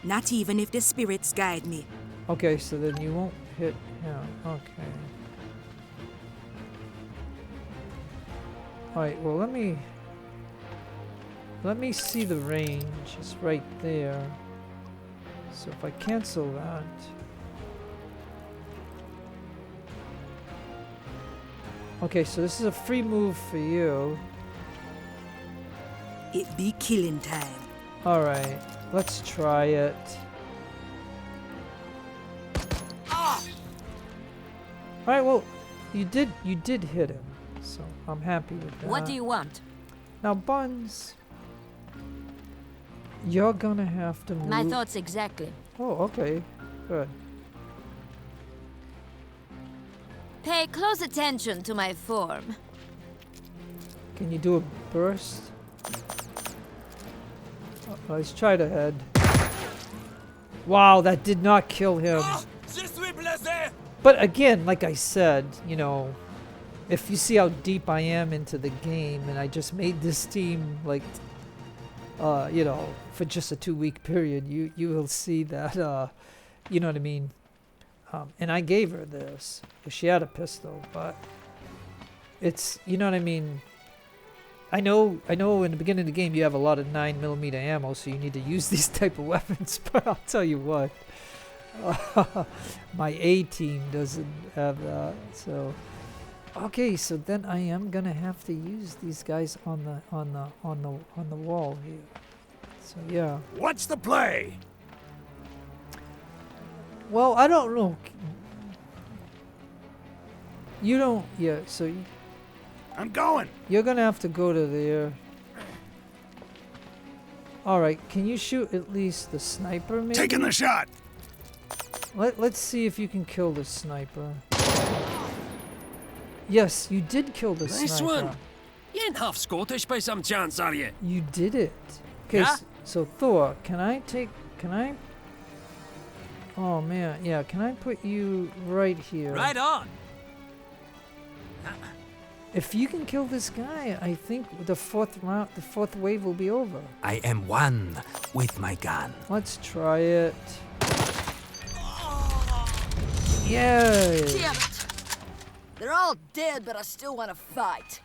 Not even if the spirits guide me. Okay, so then you won't hit him. Okay. Alright, well let me see the range. It's right there. So if I cancel that. Okay, so this is a free move for you. It be killing time. Alright, let's try it. Alright, well, you did hit him, so I'm happy with that. What do you want? Now, Buns, you're gonna have to move. My thoughts exactly. Oh, okay, good. Pay close attention to my form. Can you do a burst? Let's try to head. Wow, that did not kill him. But again, like I said, you know, if you see how deep I am into the game, and I just made this team like, you know, for just a 2-week period, you will see that, you know what I mean. And I gave her this. She had a pistol, but it's, you know what I mean. I know in the beginning of the game you have a lot of 9mm ammo, so you need to use these type of weapons, but I'll tell you what. My A team doesn't have that, so okay, so then I am gonna have to use these guys on the wall here. So yeah. What's the play? Well, I don't know. You don't. Yeah. So. I'm going. You're gonna have to go to there. All right. Can you shoot at least the sniper? Maybe. Taking the shot. Let's see if you can kill the sniper. Yes, you did kill the sniper. Nice one. You ain't half Scottish by some chance, are you? You did it. Okay. Yeah? So Thor, can I? Oh man, yeah. Can I put you right here? Right on. If you can kill this guy, I think the fourth wave will be over. I am one with my gun. Let's try it. Yay! Damn it! They're all dead, but I still want to fight.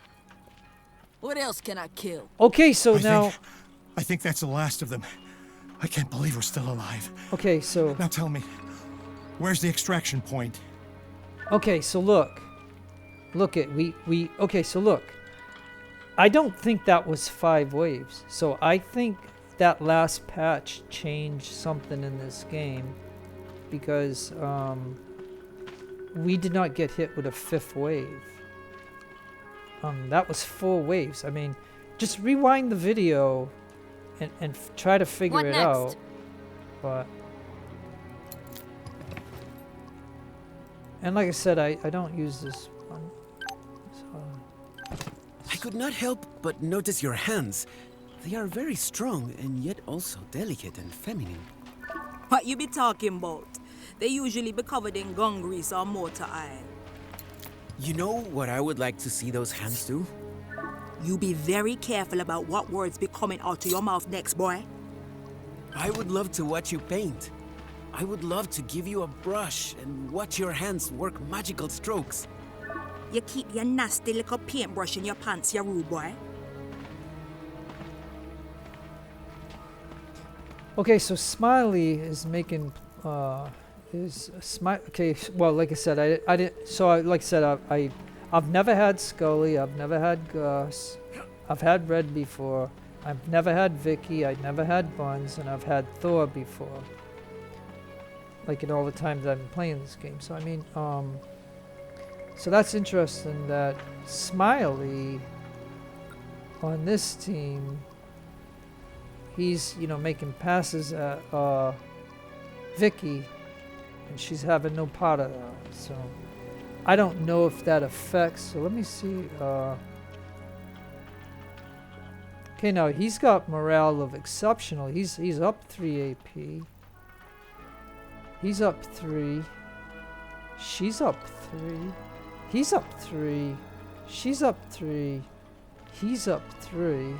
What else can I kill? Okay, so I think that's the last of them. I can't believe we're still alive. Okay, so now tell me, where's the extraction point? Okay, so look it. Okay, so look. I don't think that was 5 waves. So I think that last patch changed something in this game because we did not get hit with a 5th wave. That was 4 waves. I mean, just rewind the video and try to figure it out. But and like I said, I don't use this one. So. I could not help but notice your hands. They are very strong and yet also delicate and feminine. What you be talking about? They usually be covered in gun grease or motor oil. You know what I would like to see those hands do? You be very careful about what words be coming out of your mouth next, boy. I would love to watch you paint. I would love to give you a brush and watch your hands work magical strokes. You keep your nasty little paintbrush in your pants, you rude boy. Okay, so Smiley is making okay, well, like I said, I didn't. So like I said, I've never had Scully. I've never had Gus. I've had Red before. I've never had Vicky. I've never had Buns, and I've had Thor before. Like in all the times I've been playing this game. So I mean, so that's interesting that Smiley on this team, he's, you know, making passes at Vicky, and she's having no part of that. So I don't know if that affects. So let me see. Okay, now he's got morale of exceptional. He's up 3 AP. He's up 3. She's up 3. He's up 3. She's up 3. He's up 3.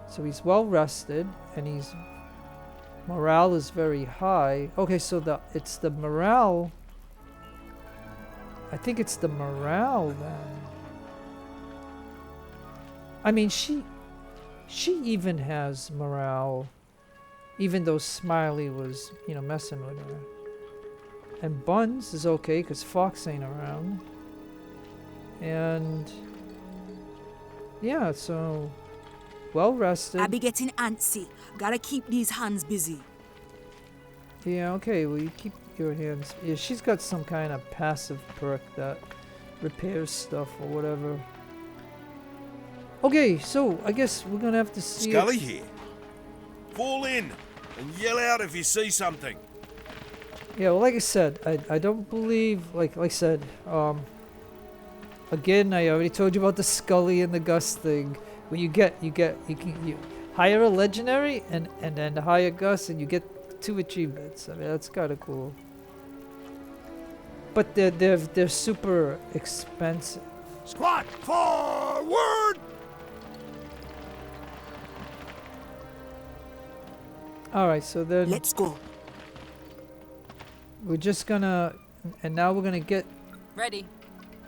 So he's well rested, and he's morale is very high. Okay, so it's the morale. I think it's the morale then. I mean, she even has morale, even though Smiley was, you know, messing with her. And Buns is okay because Fox ain't around. And yeah, so well rested. I be getting antsy. Gotta keep these hands busy. Yeah, okay, well, you keep your hands. Yeah, she's got some kind of passive perk that repairs stuff or whatever. Okay, so I guess we're gonna have to see. Scully here. Fall in and yell out if you see something. Yeah, well, like I said, I don't believe, like I said, again, I already told you about the Scully and the Gus thing. When you hire a legendary and then hire Gus and you get 2 achievements. I mean, that's kind of cool. But they're super expensive. Squad forward! All right, so then let's go. We're just gonna, and now we're gonna get. Ready.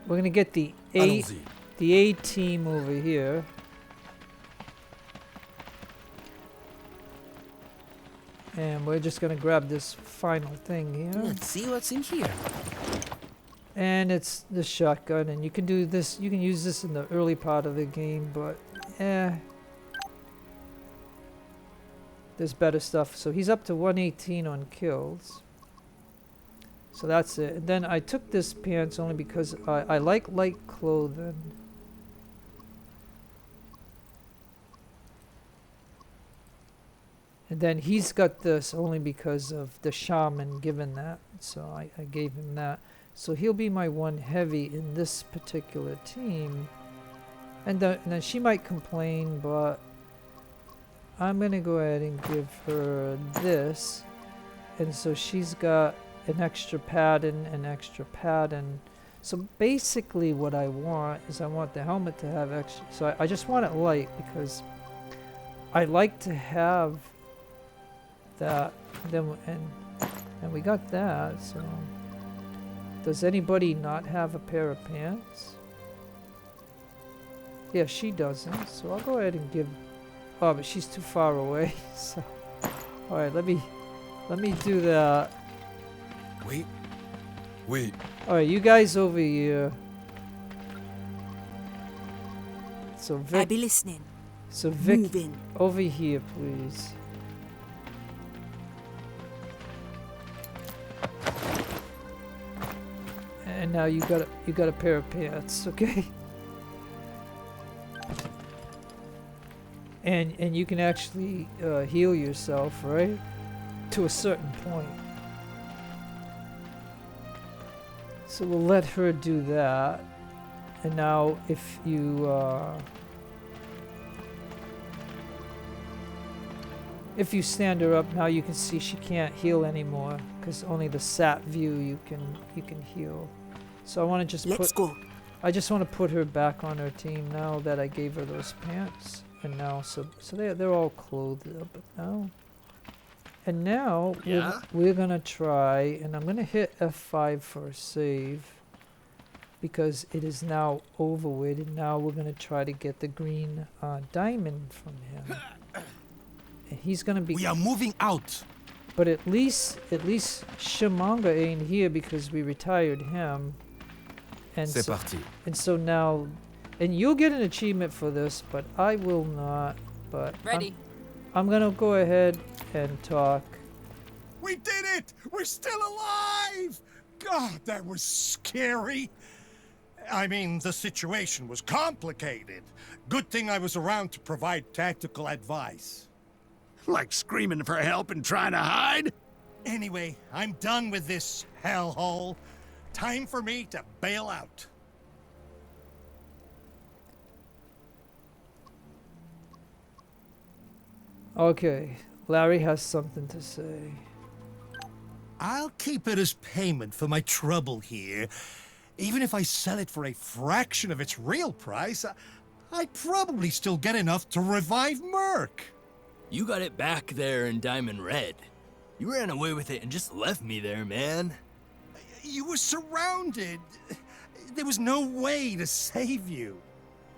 We're gonna get the A team over here. And we're just gonna grab this final thing here. Let's see what's in here. And it's the shotgun, and you can do this. You can use this in the early part of the game, but there's better stuff. So he's up to 118 on kills. So that's it. And then I took this pants only because I like light clothing. And then he's got this only because of the shaman given that. So I gave him that. So he'll be my one heavy in this particular team. And then she might complain, but I'm going to go ahead and give her this. And so she's got an extra pattern, an extra pattern. So basically what I want is I want the helmet to have extra. So I just want it light because I like to have that. And we got that. So does anybody not have a pair of pants? Yeah, she doesn't. So I'll go ahead and give. Oh, but she's too far away. So all right, let me do that. Wait. Alright, you guys over here. So Vic. I be listening. So Vic, moving. Over here, please. And now you got a pair of pants, okay? And you can actually heal yourself, right? To a certain point. So we'll let her do that. And now if you stand her up, now you can see she can't heal anymore because only the sat view you can heal. So I want to just I just want to put her back on her team now that I gave her those pants. And now so they're all clothed up now. And now we're gonna try, and I'm gonna hit F5 for a save because it is now over with, and now we're gonna try to get the green diamond from him. And he's gonna be. We are moving out. But at least Shimanga ain't here because we retired him. And C'est parti. And so now, and you'll get an achievement for this, but I will not. But ready. I'm gonna go ahead and talk. We did it! We're still alive! God, that was scary. I mean, the situation was complicated. Good thing I was around to provide tactical advice. Like screaming for help and trying to hide? Anyway, I'm done with this hellhole. Time for me to bail out. Okay, Larry has something to say. I'll keep it as payment for my trouble here. Even if I sell it for a fraction of its real price, I'd probably still get enough to revive Merc. You got it back there in Diamond Red. You ran away with it and just left me there, man. You were surrounded. There was no way to save you.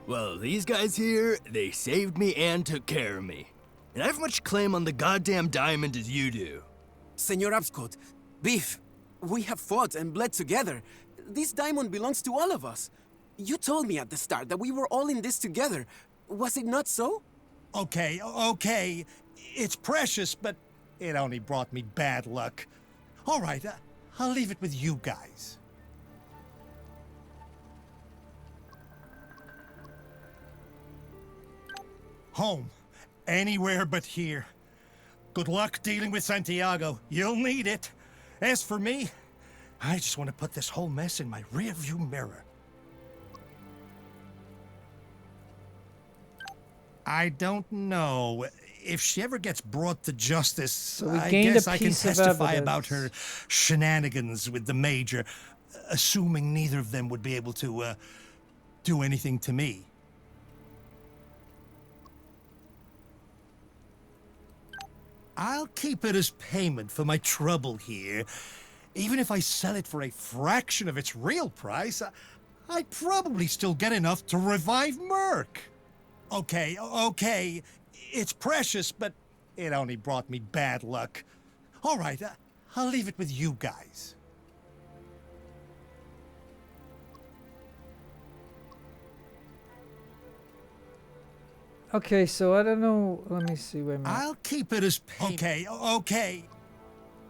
Well, these guys here, they saved me and took care of me. And I have much claim on the goddamn diamond as you do. Senor Abscott, Biff, we have fought and bled together. This diamond belongs to all of us. You told me at the start that we were all in this together. Was it not so? Okay. It's precious, but it only brought me bad luck. All right, I'll leave it with you guys. Home. Anywhere but here. Good luck dealing with Santiago. You'll need it. As for me, I just want to put this whole mess in my rearview mirror. I don't know. If she ever gets brought to justice, I guess I can testify about her shenanigans with the Major, assuming neither of them would be able to, do anything to me. I'll keep it as payment for my trouble here. Even if I sell it for a fraction of its real price, I'd probably still get enough to revive Merc. Okay. It's precious, but it only brought me bad luck. All right, I'll leave it with you guys. Okay, so I don't know. Let me see. Wait a minute. I'll keep it as okay.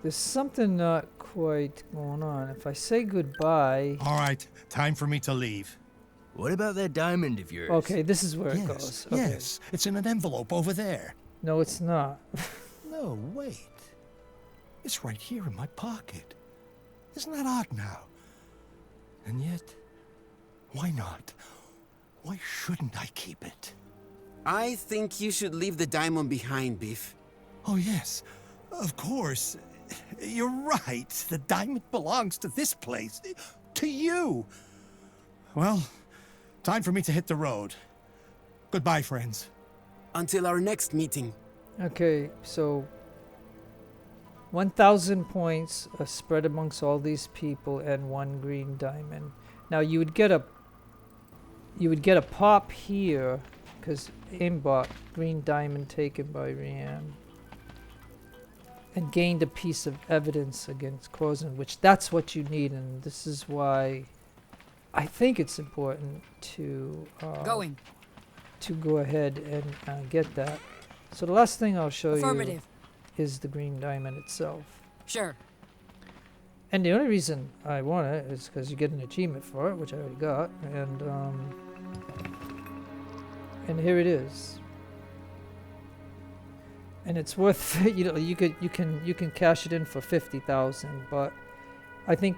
There's something not quite going on. If I say goodbye. All right, time for me to leave. What about that diamond of yours? Okay, this is where it goes. Okay. Yes, it's in an envelope over there. No, it's not. No, wait. It's right here in my pocket. Isn't that odd now? And yet, why not? Why shouldn't I keep it? I think you should leave the diamond behind, Biff. Oh, yes. Of course. You're right. The diamond belongs to this place. To you. Well, time for me to hit the road. Goodbye, friends. Until our next meeting. Okay, so 1,000 points are spread amongst all these people and 1 green diamond. Now you would get a pop here because aimbot green diamond taken by Rianne and gained a piece of evidence against Corzin, which that's what you need, and this is why I think it's important to go ahead and get that. So the last thing I'll show you is the green diamond itself. Sure. And the only reason I want it is because you get an achievement for it, which I already got, and here it is. And it's worth you can cash it in for 50,000, but I think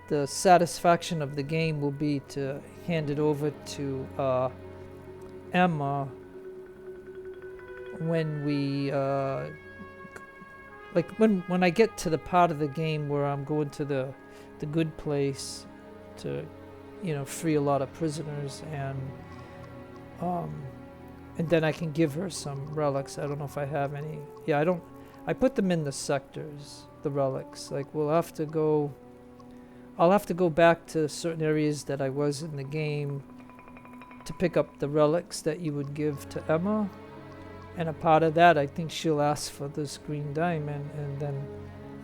the satisfaction of the game will be to hand it over to Emma when we when I get to the part of the game where I'm going to the good place to free a lot of prisoners, and then I can give her some relics. I don't know if I have any. Yeah, I put them in the sectors, the relics. Like I'll have to go back to certain areas that I was in the game to pick up the relics that you would give to Emma. And a part of that, I think she'll ask for this green diamond, and then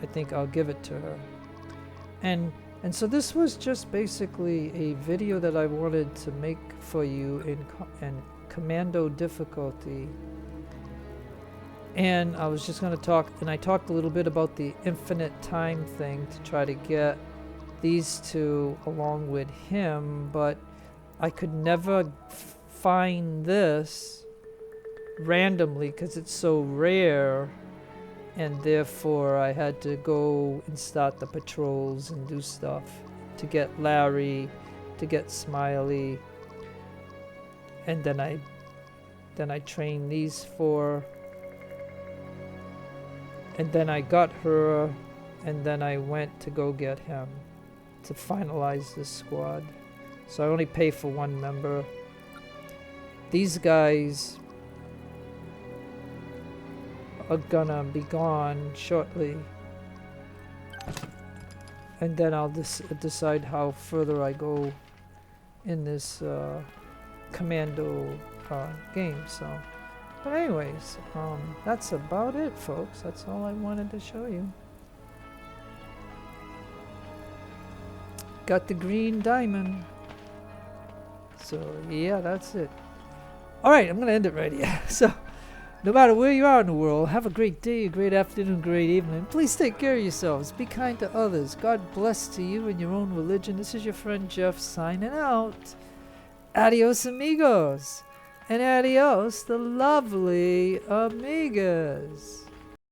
I think I'll give it to her. And so this was just basically a video that I wanted to make for you in Commando Difficulty. And I was just going to talk, and I talked a little bit about the infinite time thing to try to get these two along with him, but I could never find this randomly because it's so rare, and therefore I had to go and start the patrols and do stuff to get Larry, to get Smiley, and then I trained these four, and then I got her, and then I went to go get him to finalize this squad. So I only pay for one member. These guys are gonna be gone shortly, and then I'll decide how further I go in this Commando game. So, but anyways, that's about it, folks. That's all I wanted to show you. Got the green diamond. So yeah, that's it. Alright, I'm gonna end it right here. So no matter where you are in the world, have a great day, a great afternoon, great evening. Please take care of yourselves. Be kind to others. God bless to you in your own religion. This is your friend Jeff signing out. Adios, amigos. And adios, the lovely amigas.